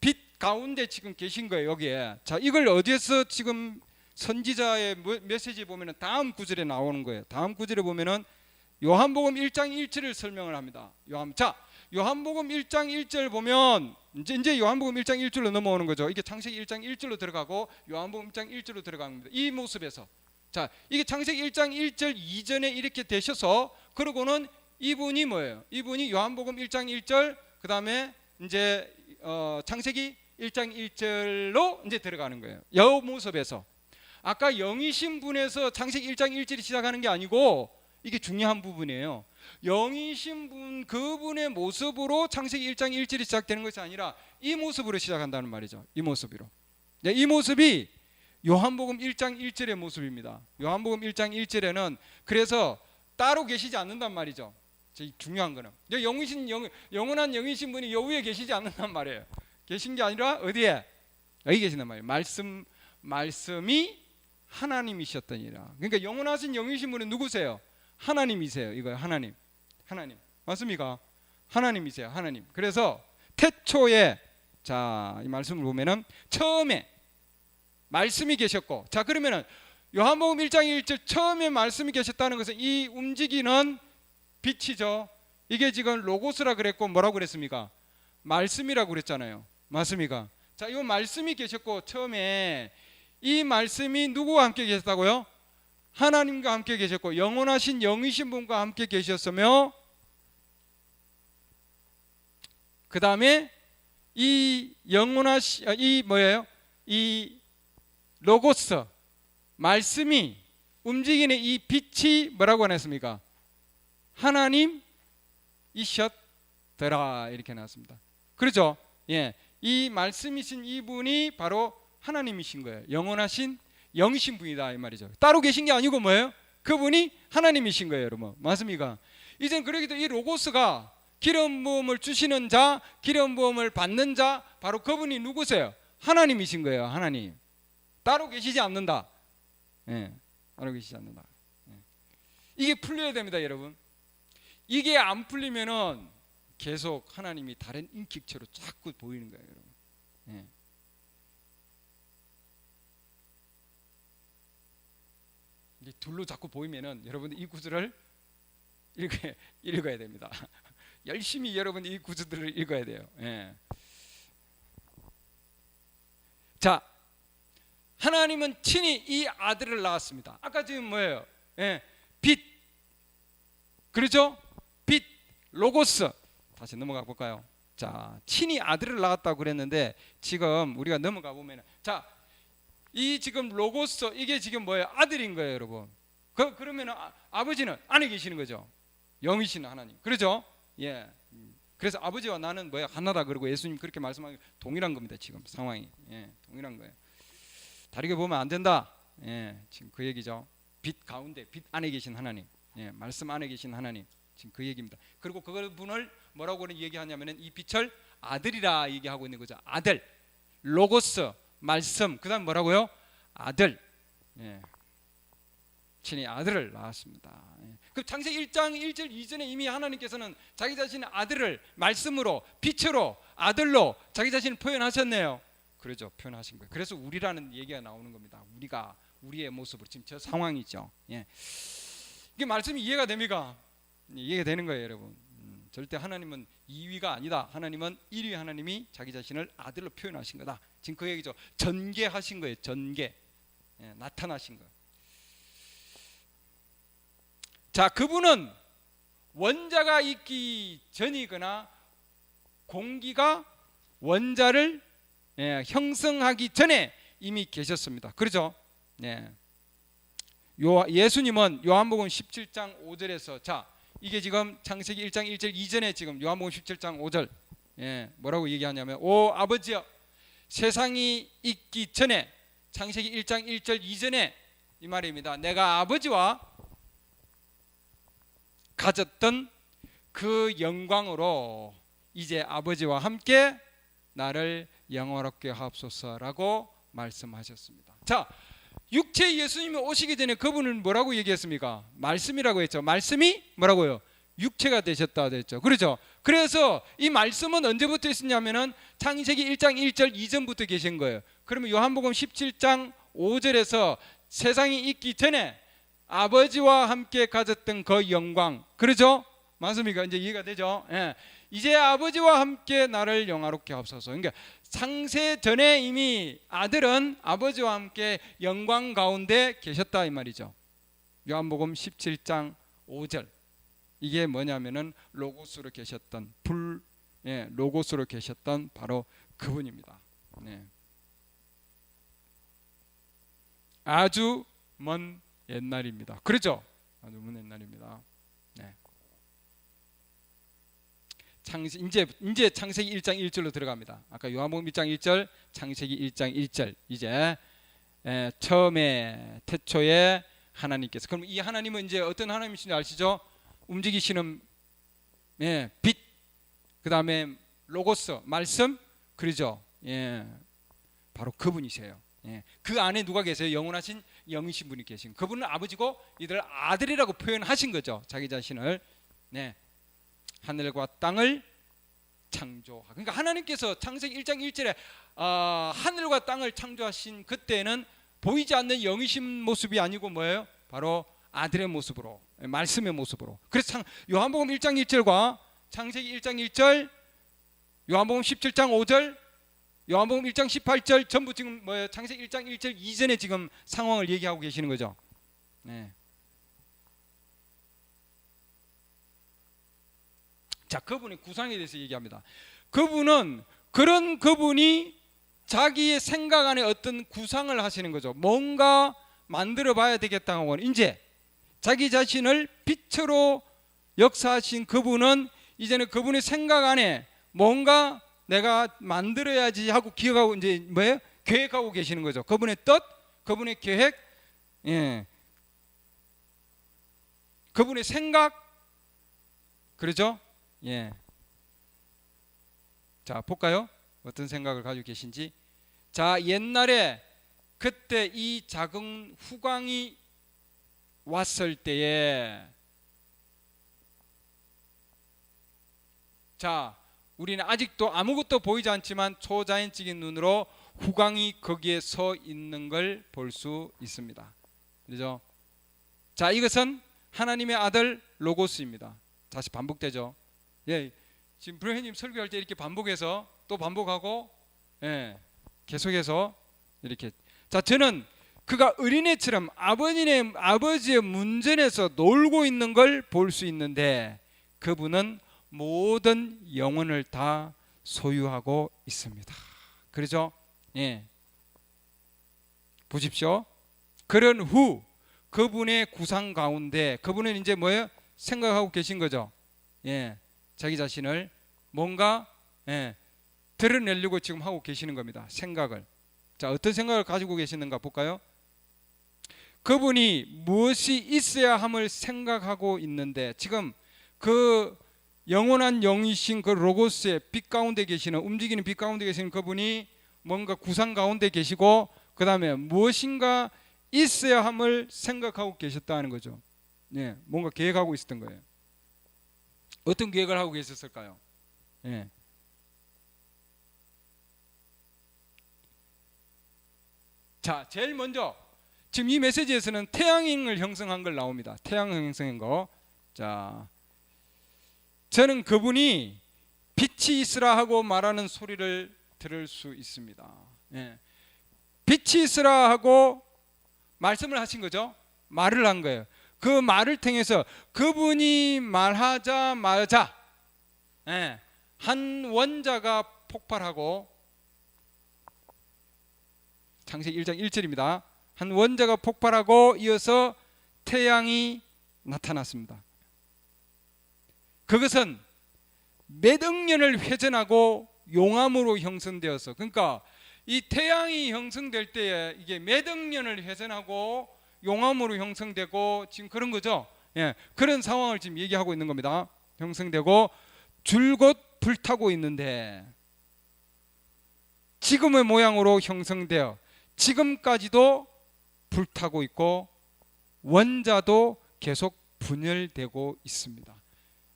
빛 가운데 지금 계신 거예요, 여기에. 자, 이걸 어디에서 지금 선지자의 메시지 보면은 다음 구절에 나오는 거예요. 다음 구절에 보면은 요한복음 1장 1절을 설명을 합니다. 요한복음 1장 1절 보면 이제 요한복음 1장 1절로 넘어오는 거죠. 이게 창세기 1장 1절로 들어가고 요한복음 1장 1절로 들어갑니다. 이 모습에서, 자, 이게 창세기 1장 1절 이전에 이렇게 되셔서, 그러고는 이분이 뭐예요? 이분이 요한복음 1장 1절, 그 다음에 이제 창세기 1장 1절로 이제 들어가는 거예요. 이 모습에서 아까 영이신 분에서 창세기 1장 1절이 시작하는 게 아니고, 이게 중요한 부분이에요. 영이신 분, 그분의 모습으로 창세기 1장 1절이 시작되는 것이 아니라 이 모습으로 시작한다는 말이죠. 이 모습으로. 이 모습이 요한복음 1장 1절의 모습입니다. 요한복음 1장 1절에는 그래서 따로 계시지 않는단 말이죠. 중요한 거는 영원한 영이신 분이 여기에 계시지 않는단 말이에요. 계신 게 아니라 어디에? 여기 계신단 말이에요. 말씀이 하나님이셨더니라. 그러니까 영원하신 영이신 분은 누구세요? 하나님이세요. 이거요. 하나님 맞습니까? 하나님이세요. 하나님. 그래서 태초에, 자, 이 말씀을 보면은 처음에 말씀이 계셨고, 자, 그러면은 요한복음 1장 1절 처음에 말씀이 계셨다는 것은 이 움직이는 빛이죠. 이게 지금 로고스라 그랬고 뭐라고 그랬습니까? 말씀이라고 그랬잖아요. 맞습니까? 자, 이 말씀이 계셨고, 처음에 이 말씀이 누구와 함께 계셨다고요? 하나님과 함께 계셨고, 영원하신 영이신 분과 함께 계셨으며, 그 다음에 이 영원하신 이 로고스 말씀이 움직이는 이 빛이 뭐라고 하셨습니까? 하나님이셨더라 이렇게 나왔습니다. 그렇죠? 예, 이 말씀이신 이분이 바로 하나님이신 거예요. 영원하신 영이신 분이다 이 말이죠. 따로 계신 게 아니고 뭐예요? 그분이 하나님이신 거예요, 여러분. 맞습니까? 이젠 그러기도 이 로고스가 기름 부음을 주시는 자, 기름 부음을 받는 자, 바로 그분이 누구세요? 하나님이신 거예요. 하나님. 따로 계시지 않는다. 예, 따로 계시지 않는다. 예. 이게 풀려야 됩니다, 여러분. 이게 안 풀리면은 계속 하나님이 다른 인격체로 자꾸 보이는 거예요, 여러분. 예. 이게 둘로 자꾸 보이면은 여러분들 이 구절을 읽어야 됩니다. 열심히 여러분 이 구절들을 읽어야 돼요. 예. 자, 하나님은 친히 이 아들을 낳았습니다. 아까 지금 뭐예요? 예, 빛, 그렇죠? 빛, 로고스. 다시 넘어가 볼까요? 자, 친히 아들을 낳았다고 그랬는데 지금 우리가 넘어가 보면, 자, 이 지금 로고스 이게 지금 뭐예요? 아들인 거예요, 여러분. 그러면 아버지는 안에 계시는 거죠. 영이신 하나님, 그렇죠? 예. 그래서 아버지와 나는 뭐야? 하나다 그러고 예수님 그렇게 말씀하기 동일한 겁니다. 지금 상황이, 예, 동일한 거예요. 다르게 보면 안 된다. 예, 지금 그 얘기죠. 빛 가운데, 빛 안에 계신 하나님, 예, 말씀 안에 계신 하나님, 지금 그 얘기입니다. 그리고 그분을 뭐라고 얘기하냐면은 이 빛을 아들이라 얘기하고 있는 거죠. 아들, 로고스, 말씀, 그다음 뭐라고요? 아들. 예. 친히 아들을 낳았습니다. 예. 그 창세기 1장 1절 이전에 이미 하나님께서는 자기 자신의 아들을 말씀으로, 빛으로, 아들로 자기 자신을 표현하셨네요. 그러죠, 표현하신 거예요. 그래서 우리라는 얘기가 나오는 겁니다. 우리가 우리의 모습으로 지금 저 상황이죠. 예. 이게 말씀이 이해가 됩니까? 이해가 되는 거예요, 여러분. 절대 하나님은 2위가 아니다. 하나님은 1위 하나님이 자기 자신을 아들로 표현하신 거다. 지금 그 얘기죠. 전개하신 거예요. 전개. 예, 나타나신 거예요. 자, 그분은 원자가 있기 전이거나 공기가 원자를 형성하기 전에 이미 계셨습니다. 그렇죠? 예. 예수님은 요한복음 17장 5절에서, 자, 이게 지금 창세기 1장 1절 이전에 지금 요한복음 17장 5절, 예, 뭐라고 얘기하냐면, 오 아버지여, 세상이 있기 전에, 창세기 1장 1절 이전에 이 말입니다. 내가 아버지와 가졌던 그 영광으로 이제 아버지와 함께 나를 영화롭게 하옵소서라고 말씀하셨습니다. 자, 육체 예수님이 오시기 전에 그분은 뭐라고 얘기했습니까? 말씀이라고 했죠. 말씀이 뭐라고요? 육체가 되셨다 했죠. 그렇죠? 그래서 이 말씀은 언제부터 있었냐면은 창세기 1장 1절 이전부터 계신 거예요. 그러면 요한복음 17장 5절에서 세상이 있기 전에 아버지와 함께 가졌던 그 영광, 그렇죠? 맞습니까? 이제 이해가 되죠? 예. 이제 아버지와 함께 나를 영화롭게 하옵소서. 그러니까 창세 전에 이미 아들은 아버지와 함께 영광 가운데 계셨다 이 말이죠. 요한복음 17장 5절. 이게 뭐냐면은 로고스로 계셨던 로고스로 계셨던 바로 그분입니다. 네. 아주 먼 옛날입니다. 그렇죠? 아주 먼 옛날입니다. 네. 이제 창세기 1장 1절로 들어갑니다. 아까 요한복음 1장 1절, 창세기 1장 1절. 이제 처음에 태초에 하나님께서, 그럼 이 하나님은 이제 어떤 하나님이신지 아시죠? 움직이시는 빛, 그 다음에 로고스, 말씀, 그러죠? 예, 바로 그분이세요. 예, 그 안에 누가 계세요? 영원하신 영이신 분이 계신, 그분은 아버지고 이들을 아들이라고 표현하신 거죠. 자기 자신을. 네. 하늘과 땅을 창조하고, 그러니까 하나님께서 창세기 1장 1절에 하늘과 땅을 창조하신 그때는 보이지 않는 영이신 모습이 아니고 뭐예요? 바로 아들의 모습으로, 말씀의 모습으로. 그래서 요한복음 1장 1절과 창세기 1장 1절, 요한복음 17장 5절, 요한복음 1장 18절 전부 지금 뭐예요? 창세기 1장 1절 이전에 지금 상황을 얘기하고 계시는 거죠. 네. 자, 그분의 구상에 대해서 얘기합니다. 그분은 그분이 자기의 생각 안에 어떤 구상을 하시는 거죠. 뭔가 만들어 봐야 되겠다고 하는, 이제 자기 자신을 빛으로 역사하신 그분은 이제는 그분의 생각 안에 뭔가 내가 만들어야지 하고 기억하고 이제 뭐예요? 계획하고 계시는 거죠. 그분의 뜻, 그분의 계획, 예, 그분의 생각, 그렇죠? 예, 자, 볼까요? 어떤 생각을 가지고 계신지. 자, 옛날에 그때 이 작은 후광이 왔을 때에, 자, 우리는 아직도 아무것도 보이지 않지만 초자연적인 눈으로 후광이 거기에 서 있는 걸 볼 수 있습니다. 그죠? 자, 이것은 하나님의 아들 로고스입니다. 다시 반복되죠. 예, 지금 브레현님 설교할 때 이렇게 반복해서 또 반복하고, 예, 계속해서 이렇게. 자, 저는 그가 어린애처럼 아버지의 문전에서 놀고 있는 걸 볼 수 있는데, 그분은 모든 영혼을 다 소유하고 있습니다. 그렇죠? 예. 보십시오. 그런 후 그분의 구상 가운데 그분은 이제 뭐예요? 생각하고 계신 거죠. 예. 자기 자신을 뭔가, 예, 드러내려고 지금 하고 계시는 겁니다. 생각을. 자, 어떤 생각을 가지고 계시는가 볼까요? 그분이 무엇이 있어야 함을 생각하고 있는데, 지금 그 영원한 영이신 그 로고스의 빛 가운데 계시는, 움직이는 빛 가운데 계시는 그분이 뭔가 구상 가운데 계시고, 그 다음에 무엇인가 있어야 함을 생각하고 계셨다는 거죠. 예, 뭔가 계획하고 있었던 거예요. 어떤 계획을 하고 계셨을까요? 예. 자, 제일 먼저 지금 이 메시지에서는 태양을 형성한 걸 나옵니다. 태양 형성한 거. 자, 저는 그분이 빛이 있으라 하고 말하는 소리를 들을 수 있습니다. 예. 빛이 있으라 하고 말씀을 하신 거죠. 말을 한 거예요. 그 말을 통해서 그분이 말하자마자, 예, 한 원자가 폭발하고, 창세기 1장 1절입니다. 한 원자가 폭발하고 이어서 태양이 나타났습니다. 그것은 몇 억 년을 회전하고 용암으로 형성되어서, 그러니까 이 태양이 형성될 때에 이게 몇 억 년을 회전하고 용암으로 형성되고, 지금 그런 거죠. 예, 그런 상황을 지금 얘기하고 있는 겁니다. 형성되고 줄곧 불타고 있는데, 지금의 모양으로 형성되어 지금까지도 불타고 있고 원자도 계속 분열되고 있습니다.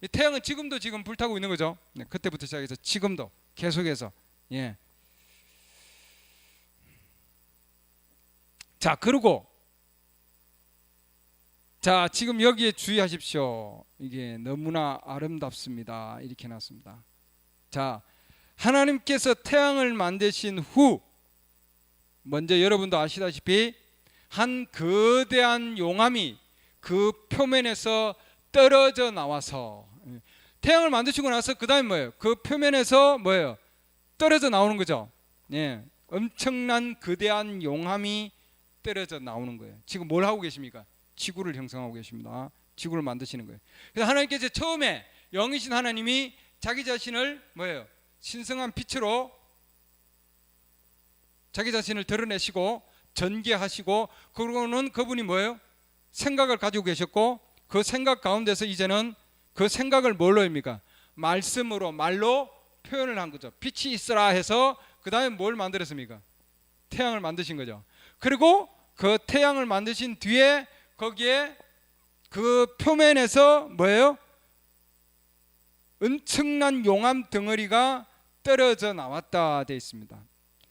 이 태양은 지금도 지금 불타고 있는 거죠. 네, 그때부터 시작해서 지금도 계속해서. 예. 자, 그리고 자, 지금 여기에 주의하십시오. 이게 너무나 아름답습니다. 이렇게 놨습니다. 자, 하나님께서 태양을 만드신 후, 먼저 여러분도 아시다시피 한 거대한 용암이 그 표면에서 떨어져 나와서, 태양을 만드시고 나서 그 다음에 뭐예요? 그 표면에서 뭐예요? 떨어져 나오는 거죠. 예, 엄청난 거대한 용암이 떨어져 나오는 거예요. 지금 뭘 하고 계십니까? 지구를 형성하고 계십니다. 지구를 만드시는 거예요. 그래서 하나님께서 처음에 영이신 하나님이 자기 자신을 뭐예요? 신성한 빛으로 자기 자신을 드러내시고 전개하시고, 그러고는 그분이 뭐예요? 생각을 가지고 계셨고, 그 생각 가운데서 이제는 그 생각을 뭘로 합니까? 말씀으로, 말로 표현을 한 거죠. 빛이 있으라 해서 그 다음에 뭘 만들었습니까? 태양을 만드신 거죠. 그리고 그 태양을 만드신 뒤에 거기에 그 표면에서 뭐예요? 엄청난 용암 덩어리가 떨어져 나왔다 되어 있습니다.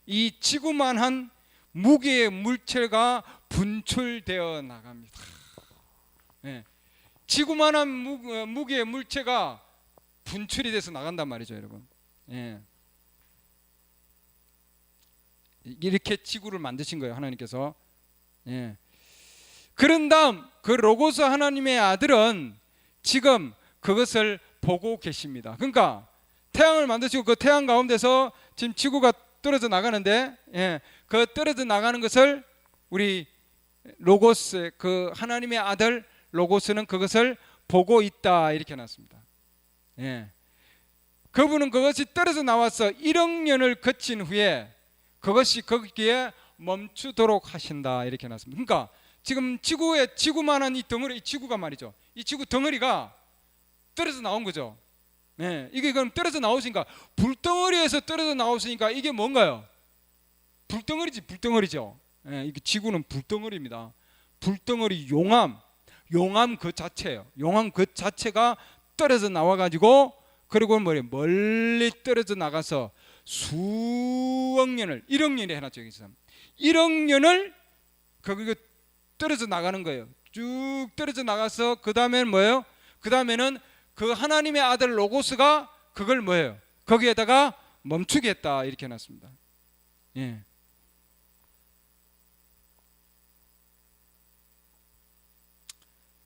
이 지구만한 무게의 물체가 분출되어 나갑니다. 네. 지구만한 무게의 물체가 분출이 돼서 나간단 말이죠, 여러분. 네. 이렇게 지구를 만드신 거예요, 하나님께서. 네. 그런 다음 그 로고스 하나님의 아들은 지금 그것을 보고 계십니다. 그러니까 태양을 만드시고 그 태양 가운데서 지금 지구가 떨어져 나가는데, 예, 그 떨어져 나가는 것을 우리 로고스, 그 하나님의 아들 로고스는 그것을 보고 있다 이렇게 놨습니다. 예. 그분은 그것이 떨어져 나와서 1억 년을 거친 후에 그것이 거기에 멈추도록 하신다 이렇게 놨습니다. 그러니까 지금 지구만한 이 덩어리, 이 지구가 말이죠. 이 지구 덩어리가 떨어져 나온 거죠. 네, 이게 그럼 떨어져 나오시니까 불덩어리에서 떨어져 나오시니까 이게 뭔가요? 불덩어리지, 불덩어리죠. 네, 이게 지구는 불덩어리입니다. 불덩어리 용암, 용암 그 자체예요. 용암 그 자체가 떨어져 나와가지고 그리고 멀리 떨어져 나가서 수억 년을 1억 년이 해놨죠. 여기서 1억 년을 거기 떨어져 나가는 거예요. 쭉 떨어져 나가서 그 다음에는 뭐예요? 그 다음에는 그 하나님의 아들 로고스가 그걸 뭐예요? 거기에다가 멈추게 했다 이렇게 해놨습니다. 예.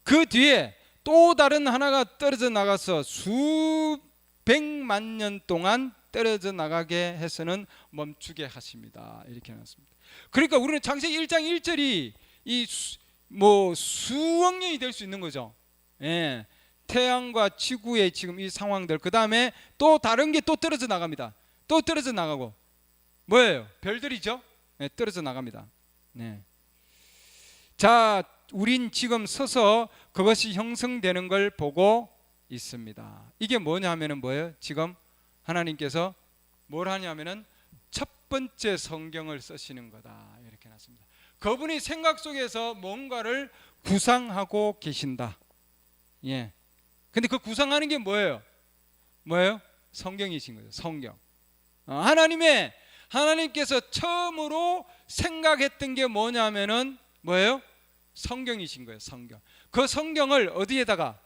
그 뒤에 또 다른 하나가 떨어져 나가서 수백만 년 동안 떨어져 나가게 해서는 멈추게 하십니다. 이렇게 해놨습니다. 그러니까 우리는 창세기 1장 1절이 수억 년이 될 수 있는 거죠. 예. 태양과 지구의 지금 이 상황들, 그 다음에 또 다른 게 또 떨어져 나갑니다. 또 떨어져 나가고 뭐예요? 별들이죠. 네, 떨어져 나갑니다. 네. 자, 우린 지금 서서 그것이 형성되는 걸 보고 있습니다. 이게 뭐냐 하면은 뭐예요? 지금 하나님께서 뭘 하냐면은 첫 번째 성경을 쓰시는 거다 이렇게 놨습니다. 그분이 생각 속에서 뭔가를 구상하고 계신다. 예. 근데 그 구상하는 게 뭐예요? 뭐예요? 성경이신 거죠. 성경. 하나님께서 처음으로 생각했던 게 뭐냐면은 뭐예요? 성경이신 거예요. 성경. 그 성경을 어디에다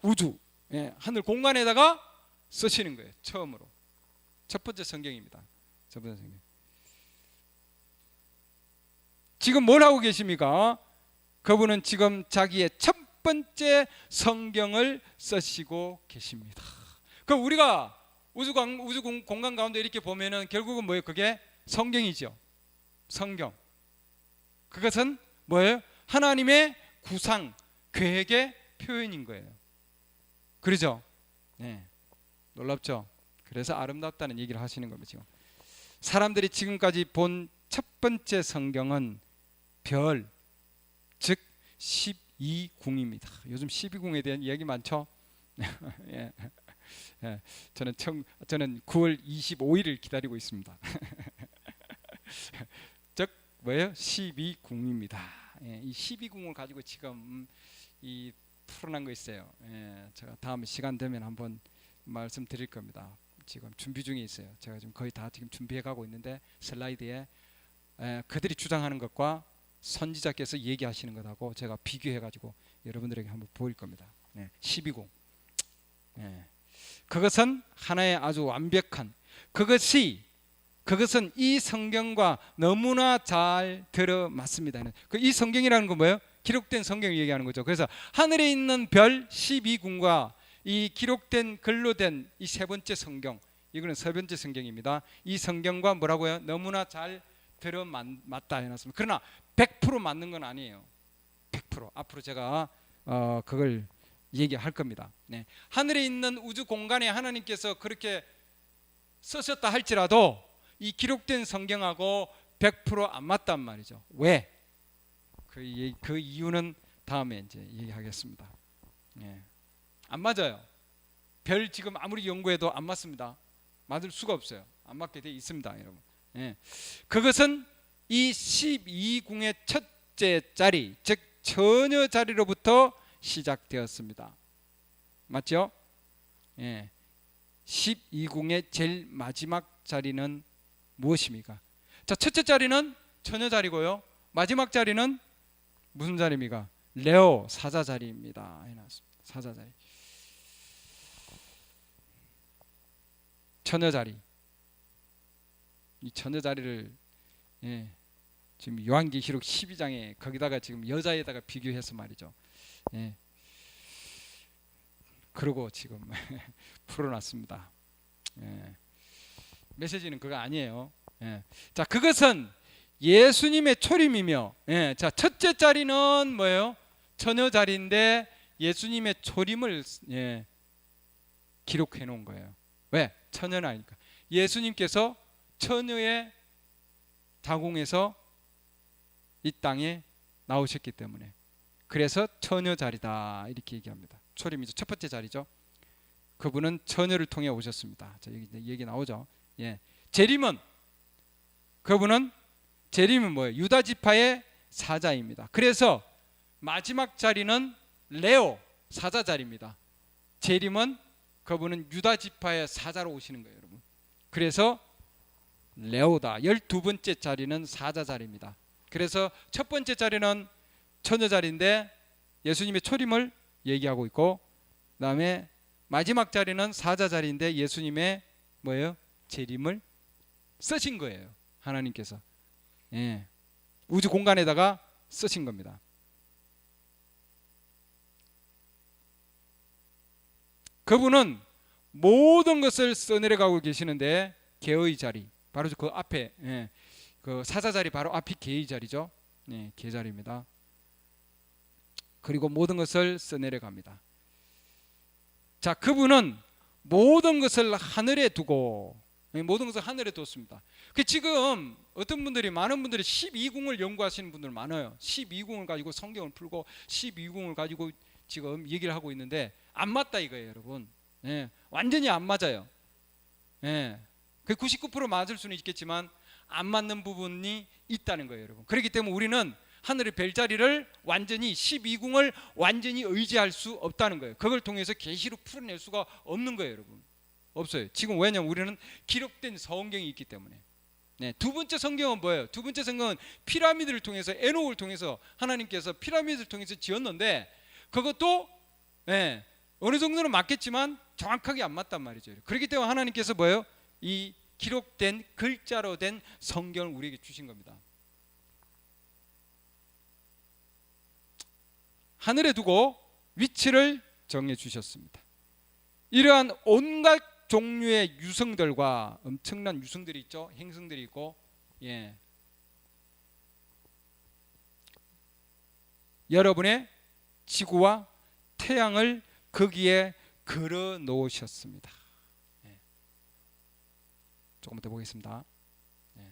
우주, 예, 하늘 공간에다가 쓰시는 거예요. 처음으로. 첫 번째 성경입니다. 첫 번째 성경. 지금 뭘 하고 계십니까? 그분은 지금 자기의 첫 번째 성경을 쓰시고 계십니다. 그 우리가 우주 공간 가운데 이렇게 보면은 결국은 뭐예요? 그게 성경이죠. 성경. 그것은 뭐예요? 하나님의 구상, 계획의 표현인 거예요. 그러죠? 네. 놀랍죠? 그래서 아름답다는 얘기를 하시는 겁니다. 지금 사람들이 지금까지 본 첫 번째 성경은 별, 즉 12궁입니다. 요즘 12궁에 대한 이야기 많죠? 예. 예. 저는 9월 25일을 기다리고 있습니다. 즉 뭐예요? 12궁입니다. 예. 이 12궁을 가지고 지금 이 풀어난 거 있어요. 예. 제가 다음 시간 되면 한번 말씀드릴 겁니다. 지금 준비 중에 있어요. 제가 지금 거의 다 지금 준비해 가고 있는데 슬라이드에 그들이 주장하는 것과 선지자께서 얘기하시는 것하고 제가 비교해가지고 여러분들에게 한번 보일 겁니다. 12궁. 그것은 하나의 아주 완벽한 그것은 이 성경과 너무나 잘 들어맞습니다. 이 성경이라는 건 뭐예요? 기록된 성경을 얘기하는 거죠. 그래서 하늘에 있는 별 12궁과 이 기록된 글로 된 이 세 번째 성경, 이거는 세 번째 성경입니다. 이 성경과 뭐라고요? 너무나 잘 들어맞다 해놨습니다. 그러나 100% 맞는 건 아니에요. 100% 앞으로 제가 그걸 얘기할 겁니다. 네. 하늘에 있는 우주 공간에 하나님께서 그렇게 쓰셨다 할지라도 이 기록된 성경하고 100% 안 맞단 말이죠. 왜? 그 이유는 다음에 이제 얘기하겠습니다. 네. 안 맞아요. 별 지금 아무리 연구해도 안 맞습니다. 맞을 수가 없어요. 안 맞게 돼 있습니다, 여러분. 예. 그것은 이 12궁의 첫째 자리, 즉 처녀 자리로부터 시작되었습니다. 맞죠? 예. 12궁의 제일 마지막 자리는 무엇입니까? 자, 첫째 자리는 처녀 자리고요. 마지막 자리는 무슨 자리입니까? 레오 사자 자리입니다. 사자 자리. 처녀 자리. 이 처녀 자리를 지금 요한계시록 12장에 거기다가 지금 여자에다가 비교해서 말이죠. 그러고 지금 풀어놨습니다. 메시지는 그거 아니에요. 자, 그것은 예수님의 초림이며, 자, 첫째 자리는 뭐예요? 처녀 자리인데 예수님의 초림을 기록해 놓은 거예요. 왜? 처녀는 아니니까. 예수님께서 처녀의 자궁에서 이 땅에 나오셨기 때문에, 그래서 처녀 자리다 이렇게 얘기합니다. 초림이죠. 첫 번째 자리죠. 그분은 처녀를 통해 오셨습니다. 자, 여기 얘기 나오죠. 예. 재림은 그분은 재림은 뭐예요? 유다 지파의 사자입니다. 그래서 마지막 자리는 레오 사자 자리입니다. 재림은 그분은 유다 지파의 사자로 오시는 거예요, 여러분. 그래서 레오다. 12번째 자리는 사자 자리입니다. 그래서 첫 번째 자리는 처녀 자리인데 예수님의 초림을 얘기하고 있고, 그다음에 마지막 자리는 사자 자리인데 예수님의 뭐예요? 재림을 쓰신 거예요. 하나님께서. 예. 우주 공간에다가 쓰신 겁니다. 그분은 모든 것을 써내려가고 계시는데 개의 자리, 바로 그 앞에, 예, 그 사자 자리 바로 앞이 개의 자리죠. 예, 개 자리입니다. 그리고 모든 것을 써내려갑니다. 자, 그분은 모든 것을 하늘에 두고, 모든 것을 하늘에 뒀습니다. 그 지금 어떤 분들이, 많은 분들이 12궁을 연구하시는 분들 많아요. 12궁을 가지고 성경을 풀고 12궁을 가지고 지금 얘기를 하고 있는데 안 맞다 이거예요, 여러분. 예, 완전히 안 맞아요. 예, 그 99% 맞을 수는 있겠지만 안 맞는 부분이 있다는 거예요, 여러분. 그렇기 때문에 우리는 하늘의 별자리를 완전히 12궁을 완전히 의지할 수 없다는 거예요. 그걸 통해서 계시로 풀어낼 수가 없는 거예요, 여러분. 없어요. 지금 왜냐면 우리는 기록된 성경이 있기 때문에. 네, 두 번째 성경은 뭐예요? 두 번째 성경은 피라미드를 통해서, 에녹을 통해서 하나님께서 피라미드를 통해서 지었는데 그것도 네, 어느 정도는 맞겠지만 정확하게 안 맞단 말이죠. 그렇기 때문에 하나님께서 뭐예요? 이 기록된 글자로 된 성경을 우리에게 주신 겁니다. 하늘에 두고 위치를 정해 주셨습니다. 이러한 온갖 종류의 유성들과 엄청난 유성들이 있죠. 행성들이 있고, 예, 여러분의 지구와 태양을 거기에 걸어 놓으셨습니다. 예. 조금 더 보겠습니다. 예.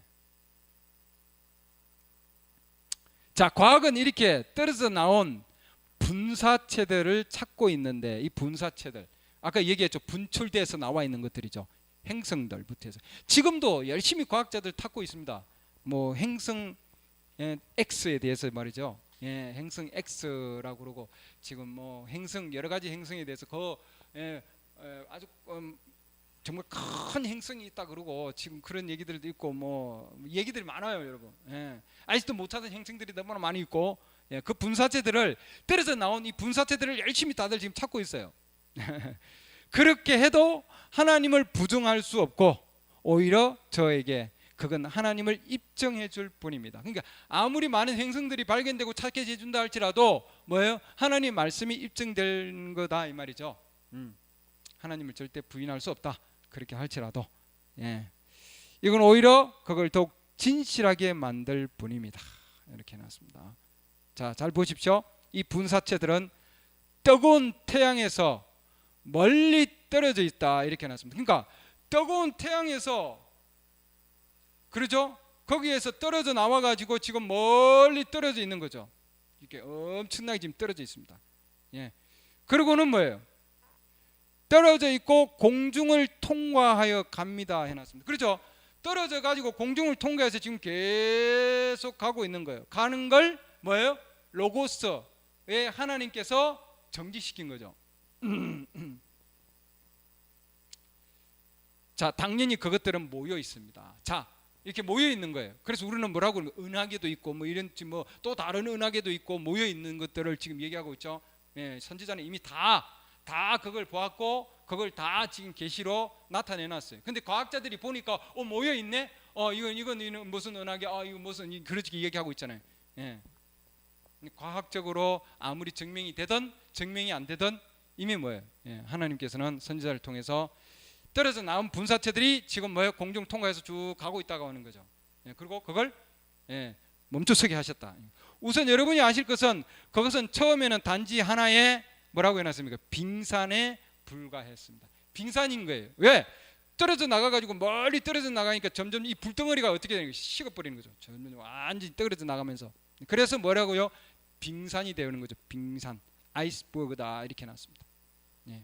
자, 과학은 이렇게 떨어져 나온 분사체들을 찾고 있는데, 이 분사체들 아까 얘기했죠. 분출돼서 나와 있는 것들이죠. 행성들부터 해서 지금도 열심히 과학자들 찾고 있습니다. 뭐 행성 X에 대해서 말이죠. 예, 행성 X라고 그러고 지금 뭐 행성 여러 가지 행성에 대해서 아주 정말 큰 행성이 있다 그러고 지금 그런 얘기들도 있고 뭐 얘기들이 많아요, 여러분. 예, 아직도 못 찾은 행성들이 너무나 많이 있고, 예, 그 분사체들을 떨어져 나온 이 분사체들을 열심히 다들 지금 찾고 있어요. 그렇게 해도 하나님을 부정할 수 없고 오히려 저에게 그건 하나님을 입증해 줄 뿐입니다. 그러니까 아무리 많은 행성들이 발견되고 찾게 해준다 할지라도 뭐예요? 하나님 말씀이 입증된 거다 이 말이죠. 하나님을 절대 부인할 수 없다 그렇게 할지라도, 예, 이건 오히려 그걸 더욱 진실하게 만들 뿐입니다. 이렇게 해놨습니다. 자, 잘 보십시오. 이 분사체들은 뜨거운 태양에서 멀리 떨어져 있다 이렇게 해놨습니다. 그러니까 뜨거운 태양에서, 그러죠? 거기에서 떨어져 나와가지고 지금 멀리 떨어져 있는 거죠. 이렇게 엄청나게 지금 떨어져 있습니다. 예. 그리고는 뭐예요? 떨어져 있고 공중을 통과하여 갑니다 해놨습니다. 그렇죠? 떨어져 가지고 공중을 통과해서 지금 계속 가고 있는 거예요. 가는 걸 뭐예요? 로고스에 하나님께서 정지시킨 거죠. 자, 당연히 그것들은 모여 있습니다. 자, 이렇게 모여 있는 거예요. 그래서 우리는 뭐라고 그러면 은하계도 있고 뭐 이런 뭐 또 다른 은하계도 있고 모여 있는 것들을 지금 얘기하고 있죠. 예, 선지자는 이미 다 그걸 보았고 그걸 다 지금 계시로 나타내 놨어요. 근데 과학자들이 보니까 모여 있네. 이건 무슨 은하계, 이거 무슨 그렇게 얘기하고 있잖아요. 예. 과학적으로 아무리 증명이 되든 증명이 안 되든 이미 뭐예요? 예, 하나님께서는 선지자를 통해서 떨어져 나온 분사체들이 지금 뭐예요? 공중 통과해서 쭉 가고 있다고 하는 거죠. 예, 그리고 그걸 멈춰서게 하셨다. 우선 여러분이 아실 것은 그것은 처음에는 단지 하나의 뭐라고 해놨습니까? 빙산에 불과했습니다. 빙산인 거예요. 왜? 떨어져 나가가지고 멀리 떨어져 나가니까 점점 이 불덩어리가 어떻게 되는 거예요? 식어버리는 거죠. 점점 완전히 떨어져 나가면서. 그래서 뭐라고요? 빙산이 되는 거죠. 빙산, 아이스버그다 이렇게 해놨습니다. 예.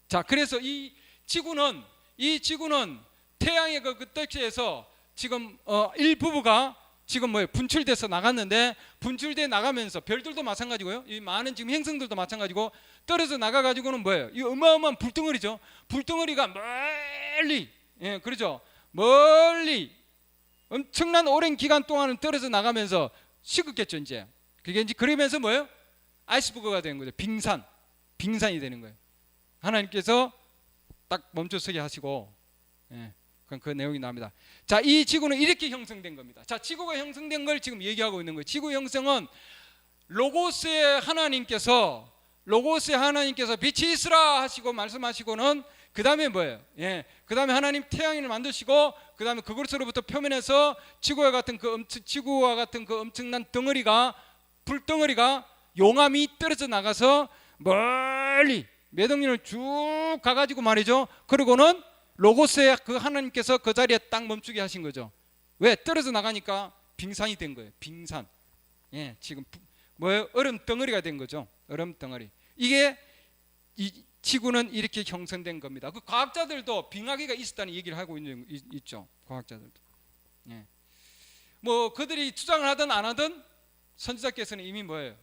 자, 그래서 이 지구는 태양의 그 뜻에서 지금 일부분가 지금 분출돼서 나갔는데, 분출돼 나가면서 별들도 마찬가지고요, 이 많은 지금 행성들도 마찬가지고 떨어져 나가 가지고는 뭐예요? 이 어마어마한 불덩어리죠. 불덩어리가 멀리, 그렇죠, 멀리 엄청난 오랜 기간 동안은 떨어져 나가면서 식었겠죠. 이제 그게 이제 그러면서 뭐예요? 아이스버그가 되는 거죠. 빙산이 되는 거예요. 하나님께서 딱 멈춰서게 하시고, 그 내용이 나옵니다. 자, 이 지구는 이렇게 형성된 겁니다. 자, 지구가 형성된 걸 지금 얘기하고 있는 거예요. 지구 형성은 로고스의 하나님께서 빛이 있으라 하시고 말씀하시고는 그 다음에 뭐예요? 그 다음에 하나님 태양을 만드시고, 그 다음에 그것으로부터 표면에서 지구와 같은 그 엄청난 불덩어리가 용암이 떨어져 나가서 멀리 몇 억년을 쭉 가가지고 말이죠. 그리고는 로고스의 그 하나님께서 그 자리에 딱 멈추게 하신 거죠. 왜? 떨어져 나가니까 빙산이 된 거예요. 빙산. 지금 뭐예요? 얼음 덩어리가 된 거죠. 얼음 덩어리. 이게 이 지구는 이렇게 형성된 겁니다. 그 과학자들도 빙하기가 있었다는 얘기를 하고 있죠. 과학자들도. 뭐 그들이 주장을 하든 안 하든 선지자께서는 이미 뭐예요?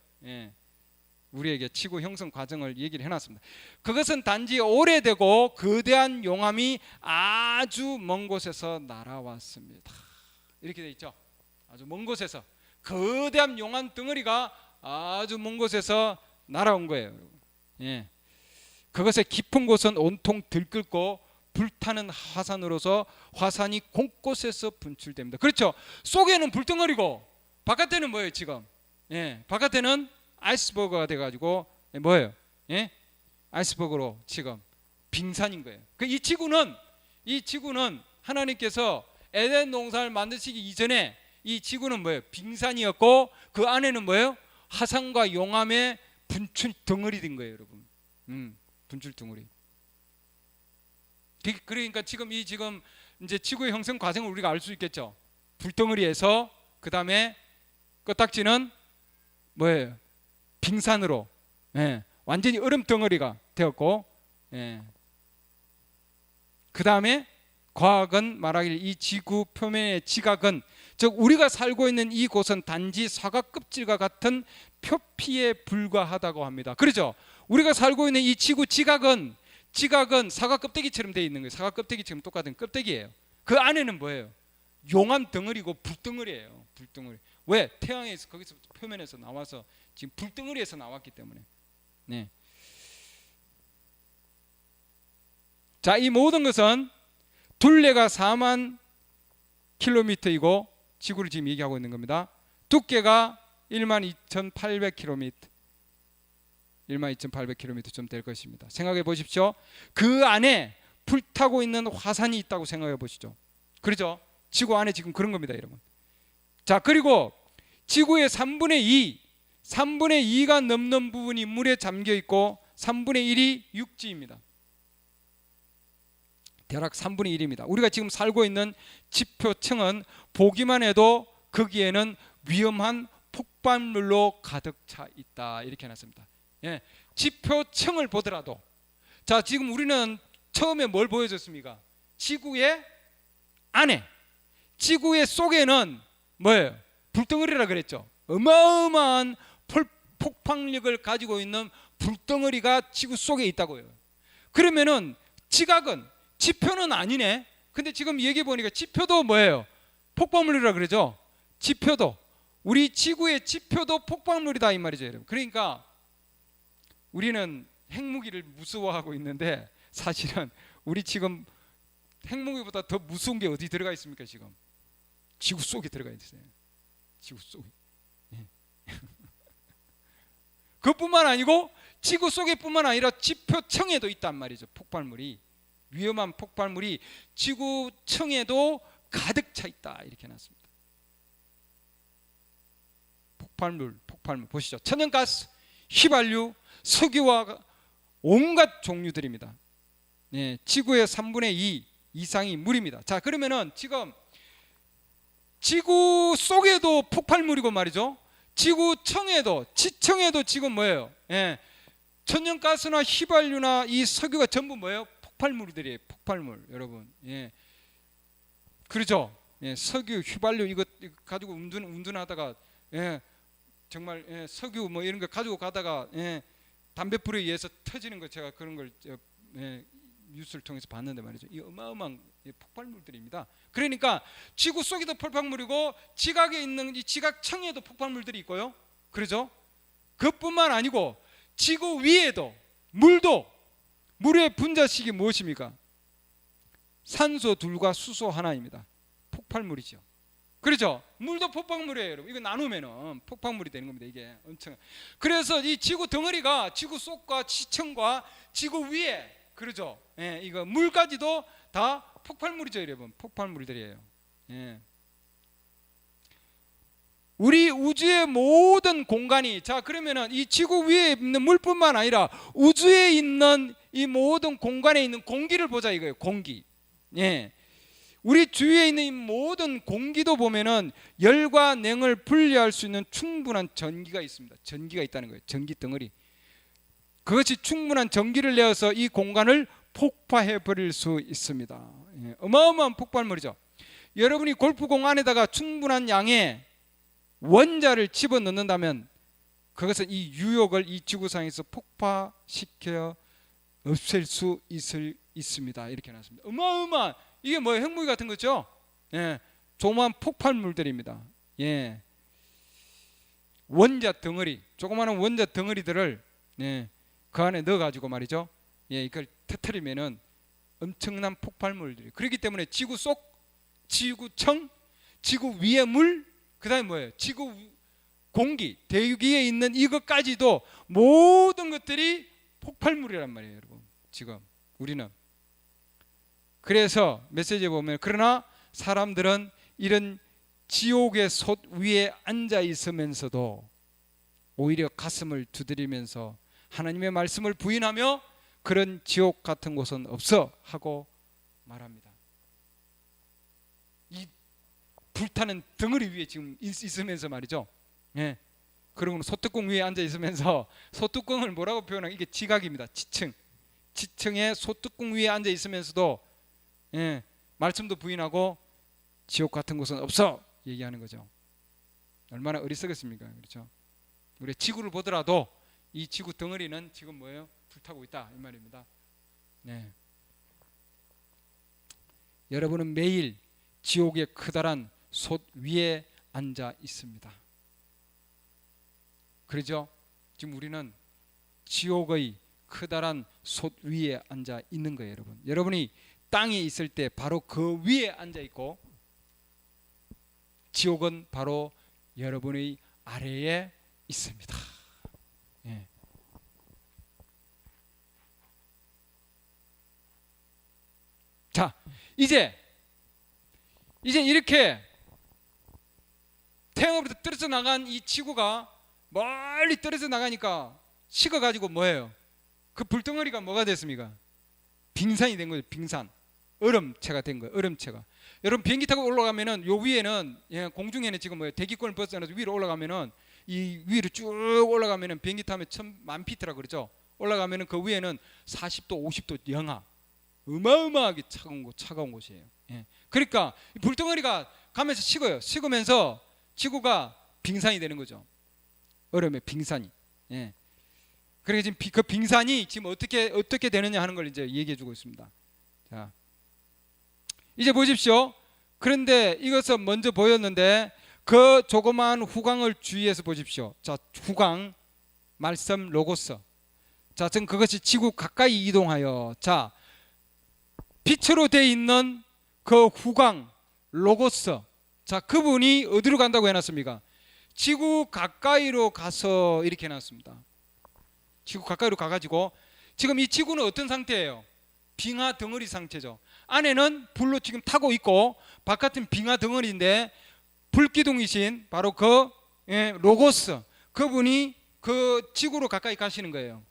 우리에게 지구 형성 과정을 얘기를 해놨습니다. 그것은 단지 오래되고 거대한 용암이 아주 먼 곳에서 날아왔습니다. 이렇게 돼 있죠. 아주 먼 곳에서 거대한 용암 덩어리가 아주 먼 곳에서 날아온 거예요. 그것의 깊은 곳은 온통 들끓고 불타는 화산으로서 화산이 곳곳에서 분출됩니다. 그렇죠. 속에는 불덩어리고 바깥에는 뭐예요? 지금 바깥에는 아이스버그가 돼가지고 뭐예요? 아이스버그로 지금 빙산인 거예요. 이 지구는 하나님께서 에덴 동산을 만드시기 이전에 이 지구는 뭐예요? 빙산이었고 그 안에는 뭐예요? 화산과 용암의 분출 덩어리 된 거예요, 여러분. 분출 덩어리. 그러니까 지금 이제 지구의 형성 과정을 우리가 알 수 있겠죠. 불덩어리에서 그 다음에 껍딱지는 뭐예요? 빙산으로, 완전히 얼음 덩어리가 되었고, 그 다음에 과학은 말하기를 이 지구 표면의 지각은, 즉 우리가 살고 있는 이곳은 단지 사과 껍질과 같은 표피에 불과하다고 합니다. 그렇죠? 우리가 살고 있는 이 지구 지각은 사과 껍데기처럼 되어 있는 거예요. 사과 껍데기처럼 똑같은 껍데기예요. 그 안에는 뭐예요? 용암 덩어리고 불덩어리예요. 불덩어리. 왜? 태양에서 거기서 표면에서 나와서 지금 불덩어리에서 나왔기 때문에. 자, 이 모든 것은 둘레가 4만 킬로미터이고 지구를 지금 얘기하고 있는 겁니다. 두께가 12,800km, 12,800km 좀 될 것입니다. 생각해 보십시오. 그 안에 불타고 있는 화산이 있다고 생각해 보시죠. 그렇죠? 지구 안에 지금 그런 겁니다, 여러분. 자, 그리고 지구의 3분의 2가 넘는 부분이 물에 잠겨 있고 3분의 1이 육지입니다. 대략 3분의 1입니다. 우리가 지금 살고 있는 지표층은 보기만 해도 거기에는 위험한 폭발물로 가득 차 있다, 이렇게 해놨습니다. 지표층을 보더라도, 자, 지금 우리는 처음에 뭘 보여줬습니까? 지구의 안에, 지구의 속에는 뭐예요? 불덩어리라 그랬죠. 어마어마한 폭발력을 가지고 있는 불덩어리가 지구 속에 있다고요. 그러면은 지표는 아니네. 근데 지금 얘기해 보니까 지표도 뭐예요? 폭발물이라 그러죠. 지표도, 우리 지구의 지표도 폭발물이다, 이 말이죠, 여러분. 그러니까 우리는 핵무기를 무서워하고 있는데 사실은 우리 지금 핵무기보다 더 무서운 게 어디 들어가 있습니까? 지금 지구 속에 들어가 있어요. 지구 속에. 그뿐만 아니고 지구 속에뿐만 아니라 지표층에도 있단 말이죠. 폭발물이, 위험한 폭발물이 지구층에도 가득 차 있다, 이렇게 해놨습니다. 폭발물 보시죠. 천연가스, 휘발유, 석유와 온갖 종류들입니다. 지구의 3분의 2 이상이 물입니다. 자, 그러면은 지금 지구 속에도 폭발물이고 말이죠. 지구층에도, 지층에도 지금 뭐예요? 천연가스나 휘발유나 이 석유가 전부 뭐예요? 폭발물들이에요. 폭발물. 여러분. 예. 그렇죠? 예, 석유, 휘발유 이거 가지고 운전하다가 예, 정말 예, 석유 뭐 이런 거 가지고 가다가 예, 담배불에 의해서 터지는 거 제가 그런 걸 예, 뉴스를 통해서 봤는데 말이죠. 이 어마어마한 폭발물들입니다. 그러니까 지구 속에도 폭발물이고 지각에 있는 이 지각청에도 폭발물들이 있고요. 그렇죠? 그뿐만 아니고 지구 위에도 물의 분자식이 무엇입니까? 산소 둘과 수소 하나입니다. 폭발물이죠. 그렇죠? 물도 폭발물이에요, 여러분. 이거 나누면은 폭발물이 되는 겁니다. 이게 엄청. 그래서 이 지구 덩어리가 지구 속과 지층과 지구 위에, 그렇죠? 예, 이거 물까지도 다 폭발물이죠, 여러분. 폭발물들이에요. 예. 우리 우주의 모든 공간이, 자 그러면은 이 지구 위에 있는 물뿐만 아니라 우주에 있는 이 모든 공간에 있는 공기를 보자 이거예요. 공기. 예. 우리 주위에 있는 이 모든 공기도 보면은 열과 냉을 분리할 수 있는 충분한 전기가 있습니다. 전기가 있다는 거예요. 전기 덩어리. 그것이 충분한 전기를 내어서 이 공간을 폭파해 버릴 수 있습니다. 예. 어마어마한 폭발물이죠. 여러분이 골프공 안에다가 충분한 양의 원자를 집어넣는다면 그것은 이 유역을 이 지구상에서 폭파시켜 없앨 수 있습니다. 이렇게 나왔습니다. 어마어마한, 이게 뭐 핵무기 같은 거죠? 예, 조그만 폭발물들입니다. 예, 원자 덩어리, 조그마한 원자 덩어리들을 예, 그 안에 넣어가지고 말이죠. 예, 이걸 터뜨리면은 엄청난 폭발물들이. 그렇기 때문에 지구 속, 지구청, 지구 위의 물, 그다음에 뭐예요? 지구 공기, 대기에 있는 이것까지도 모든 것들이 폭발물이란 말이에요, 여러분. 지금 우리는. 그래서 메시지에 보면 그러나 사람들은 이런 지옥의 솥 위에 앉아 있으면서도 오히려 가슴을 두드리면서 하나님의 말씀을 부인하며 그런 지옥 같은 곳은 없어 하고 말합니다. 이 불타는 덩어리 위에 지금 있으면서 말이죠. 예. 그리고 소뚜껑 위에 앉아 있으면서, 소뚜껑을 뭐라고 표현하면 이게 지각입니다. 지층의 소뚜껑 위에 앉아 있으면서도 예, 말씀도 부인하고 지옥 같은 곳은 없어 얘기하는 거죠. 얼마나 어리석었습니까? 그렇죠? 우리 지구를 보더라도 이 지구 덩어리는 지금 뭐예요? 불타고 있다 이 말입니다. 네. 여러분은 매일 지옥의 커다란 솥 위에 앉아 있습니다. 그렇죠? 지금 우리는 지옥의 커다란 솥 위에 앉아 있는 거예요, 여러분. 여러분이 땅에 있을 때 바로 그 위에 앉아 있고 지옥은 바로 여러분의 아래에 있습니다. 예. 자, 이제 이렇게 태양으로부터 떨어져 나간 이 지구가 멀리 떨어져 나가니까 식어가지고 뭐예요? 그 불덩어리가 뭐가 됐습니까? 빙산이 된 거죠. 빙산, 얼음체가 된 거예요. 얼음체가. 여러분 비행기 타고 올라가면은 요 위에는 예, 공중에는 지금 뭐예요? 대기권을 벗어나서 위로 올라가면은 이 위로 쭉 올라가면은 비행기 타면 1000만 피트라 그러죠. 올라가면은 그 위에는 40도, 50도 영하, 어마어마하게 차가운 곳이에요. 예. 그러니까 이 불덩어리가 가면서 식어요. 식으면서 지구가 빙산이 되는 거죠. 얼음의 빙산이. 예. 그러니까 지금 그 빙산이 지금 어떻게 되느냐 하는 걸 이제 얘기해주고 있습니다. 자, 이제 보십시오. 그런데 이것은 먼저 보였는데 그 조그마한 후광을 주의해서 보십시오. 자, 후광, 말씀, 로고스. 자, 지금 그것이 지구 가까이 이동하여, 자, 빛으로 돼 있는 그 후광, 로고스. 자, 그분이 어디로 간다고 해놨습니까? 지구 가까이로 가서 이렇게 해놨습니다. 지구 가까이로 가가지고 지금 이 지구는 어떤 상태예요? 빙하 덩어리 상태죠. 안에는 불로 지금 타고 있고 바깥은 빙하 덩어리인데 불기둥이신 바로 그 예, 로고스, 그분이 그 지구로 가까이 가시는 거예요.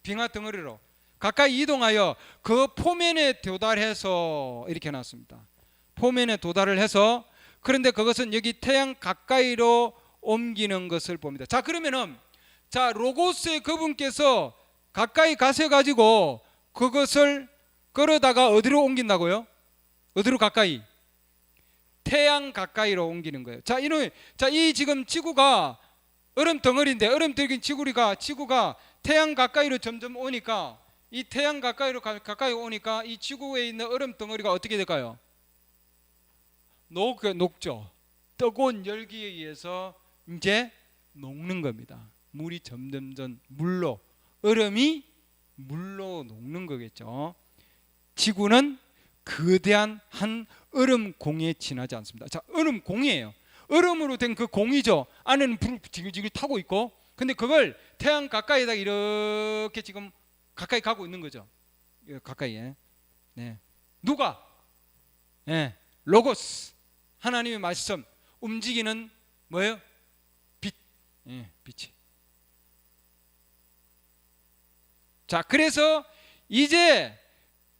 빙하 덩어리로 가까이 이동하여 그 포면에 도달해서 이렇게 해놨습니다. 포면에 도달을 해서, 그런데 그것은 여기 태양 가까이로 옮기는 것을 봅니다. 자, 그러면은 자, 로고스의 그분께서 가까이 가서 가지고 그것을 끌어다가 어디로 옮긴다고요? 어디로 가까이? 태양 가까이로 옮기는 거예요. 자, 이 지금 지구가 얼음 덩어리인데 얼음 덩어리 지구가 태양 가까이로 점점 오니까 이 태양 가까이 오니까 이 지구에 있는 얼음 덩어리가 어떻게 될까요? 녹죠. 뜨거운 열기에 의해서 이제 녹는 겁니다. 물이 점점점 얼음이 물로 녹는 거겠죠. 지구는 거대한 한 얼음 공에 지나지 않습니다. 자, 얼음 공이에요. 얼음으로 된 그 공이죠. 안에는 불을 지글지글 타고 있고, 근데 그걸 태양 가까이에다 이렇게 지금 가까이 가고 있는 거죠. 가까이에. 네. 누가? 네. 로고스. 하나님의 말씀. 움직이는 뭐예요? 빛. 네, 빛이. 자, 그래서 이제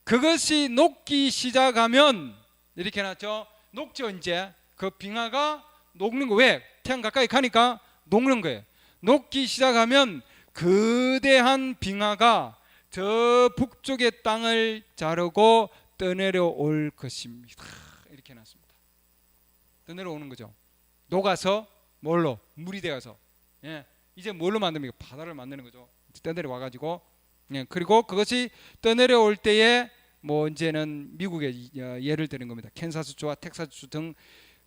그것이 녹기 시작하면 이렇게 해놨죠. 녹죠. 이제 그 빙하가 녹는 거. 왜? 태양 가까이 가니까 녹는 거예요. 녹기 시작하면 거대한 빙하가 저 북쪽의 땅을 자르고 떠내려 올 것입니다. 이렇게 해놨습니다. 떠내려 오는 거죠. 녹아서 뭘로? 물이 되어서. 예, 이제 뭘로 만듭니까? 바다를 만드는 거죠. 떠내려 와가지고. 예, 그리고 그것이 떠내려 올 때에 뭐 이제는 미국의 예를 드는 겁니다. 캔사스주와 텍사스주 등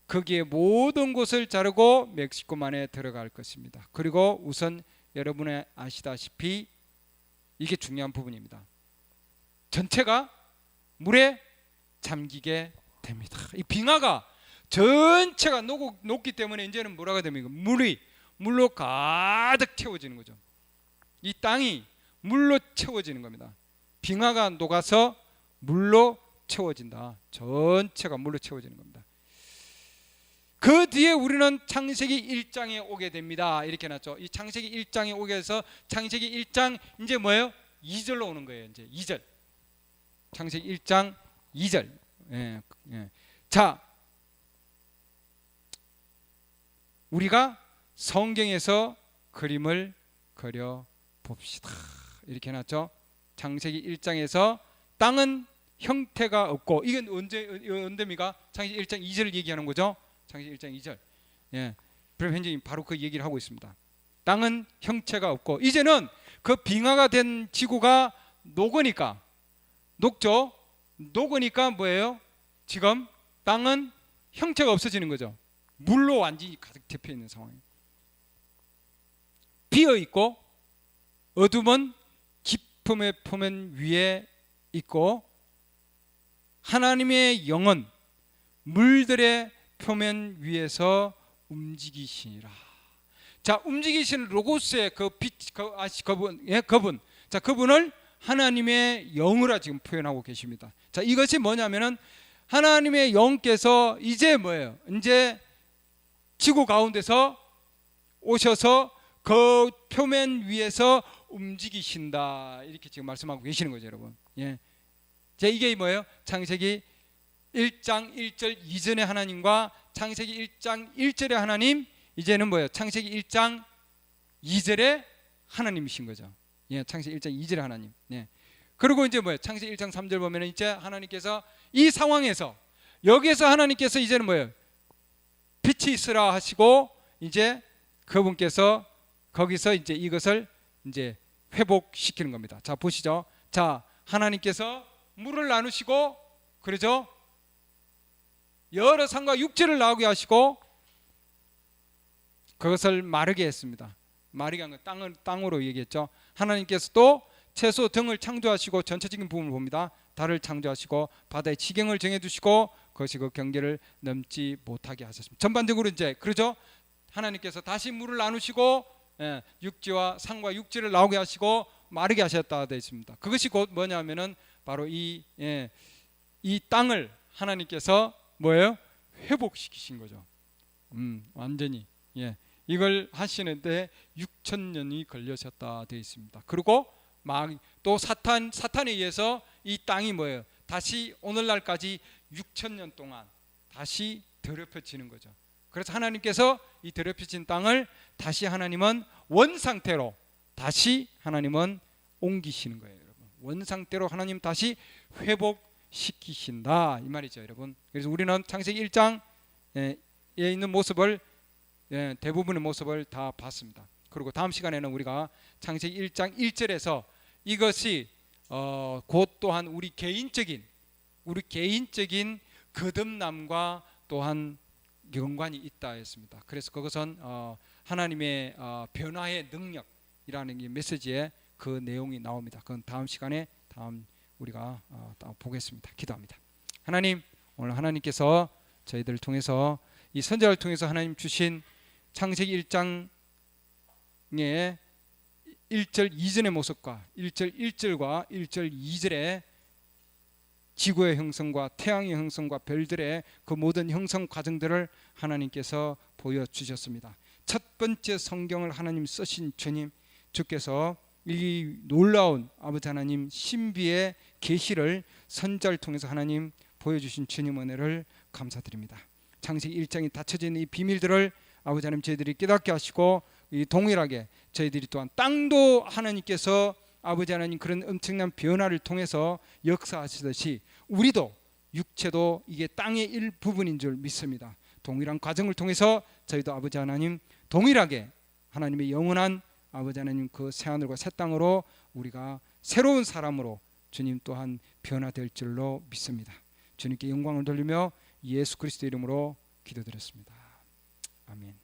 거기에 모든 곳을 자르고 멕시코만에 들어갈 것입니다. 그리고 우선 여러분이 아시다시피 이게 중요한 부분입니다. 전체가 물에 잠기게 됩니다. 이 빙하가 전체가 녹기 때문에 이제는 뭐라고 됩니까? 물로 가득 채워지는 거죠. 이 땅이 물로 채워지는 겁니다. 빙하가 녹아서 물로 채워진다. 전체가 물로 채워지는 겁니다. 그 뒤에 우리는 창세기 1장에 오게 됩니다. 이렇게 놨죠. 이 창세기 1장에 오게 해서 창세기 1장 이제 뭐예요? 2절로 오는 거예요. 이제 2절. 창세기 1장 2절. 예, 예. 자, 우리가 성경에서 그림을 그려 봅시다. 이렇게 해놨죠. 창세기 1장에서 땅은 형태가 없고, 이건 언제입니까? 창세기 1장 2절을 얘기하는 거죠. 창세기 1장 2절. 예, 현재 바로 그 얘기를 하고 있습니다. 땅은 형체가 없고, 이제는 그 빙하가 된 지구가 녹죠. 녹으니까 뭐예요? 지금 땅은 형체가 없어지는 거죠. 물로 완전히 가득 덮여 있는 상황이에요. 비어 있고 어둠은 깊음의 표면 위에 있고 하나님의 영은 물들의 표면 위에서 움직이시니라. 자, 움직이시는 로고스의 그 빛, 그분. 자, 그분을 하나님의 영으로 지금 표현하고 계십니다. 자, 이것이 뭐냐면은 하나님의 영께서 이제 뭐예요? 이제 지구 가운데서 오셔서 그 표면 위에서 움직이신다. 이렇게 지금 말씀하고 계시는 거죠, 여러분. 예. 자, 이게 뭐예요? 창세기 1장 1절 이전의 하나님과 창세기 1장 1절의 하나님, 이제는 뭐예요? 창세기 1장 2절의 하나님이신 거죠. 예, 창세기 1장 2절의 하나님. 예. 그리고 이제 뭐예요? 창세기 1장 3절 보면은 이제 하나님께서 이 상황에서 여기에서 하나님께서 이제는 뭐예요? 빛이 있으라 하시고 이제 그분께서 거기서 이제 이것을 이제 회복시키는 겁니다. 자, 보시죠. 자, 하나님께서 물을 나누시고, 그러죠? 여러 산과 육지를 나오게 하시고 그것을 마르게 했습니다. 마르게 한 건 땅으로 얘기했죠. 하나님께서 또 채소 등을 창조하시고, 전체적인 부분을 봅니다. 달을 창조하시고 바다의 지경을 정해두시고 그것이 그 경계를 넘지 못하게 하셨습니다. 전반적으로 이제 그러죠. 하나님께서 다시 물을 나누시고 육지와 산과 육지를 나오게 하시고 마르게 하셨다 되어 있습니다. 그것이 곧 뭐냐면은 바로 이 땅을 하나님께서 뭐예요? 회복시키신 거죠. 완전히. 예. 이걸 하시는데 6,000년이 걸리셨다 되어 있습니다. 그리고 막 또 사탄에 의해서 이 땅이 뭐예요? 다시 오늘날까지 6,000년 동안 다시 더럽혀지는 거죠. 그래서 하나님께서 이 더럽혀진 땅을 다시 하나님은 원 상태로 다시 하나님은 옮기시는 거예요, 여러분. 원상대로 하나님 다시 회복시키신다 이 말이죠, 여러분. 그래서 우리는 창세기 1장에 있는 모습을 대부분의 모습을 다 봤습니다. 그리고 다음 시간에는 우리가 창세기 1장 1절에서 이것이 곧 또한 우리 개인적인 거듭남과 또한 연관이 있다 했습니다. 그래서 그것은 하나님의 변화의 능력이라는 이 메시지에 그 내용이 나옵니다. 그건 다음 시간에 우리가 보겠습니다. 기도합니다. 하나님, 오늘 하나님께서 저희들을 통해서 이 선지자를 통해서 하나님 주신 창세기 1장의 1절 2절의 모습과 1절 1절과 1절 2절의 지구의 형성과 태양의 형성과 별들의 그 모든 형성 과정들을 하나님께서 보여주셨습니다. 첫 번째 성경을 하나님 쓰신 주님, 주께서 이 놀라운 아버지 하나님 신비의 계시를 선지자를 통해서 하나님 보여주신 주님 은혜를 감사드립니다. 창세기 1장에 닫혀져 있는 이 비밀들을 아버지 하나님 저희들이 깨닫게 하시고 이 동일하게 저희들이 또한 땅도 하나님께서 아버지 하나님 그런 엄청난 변화를 통해서 역사하시듯이 우리도 육체도 이게 땅의 일부분인 줄 믿습니다. 동일한 과정을 통해서 저희도 아버지 하나님 동일하게 하나님의 영원한 아버지 하나님 그 새하늘과 새 땅으로 우리가 새로운 사람으로 주님 또한 변화될 줄로 믿습니다. 주님께 영광을 돌리며 예수 그리스도 이름으로 기도드렸습니다. 아멘.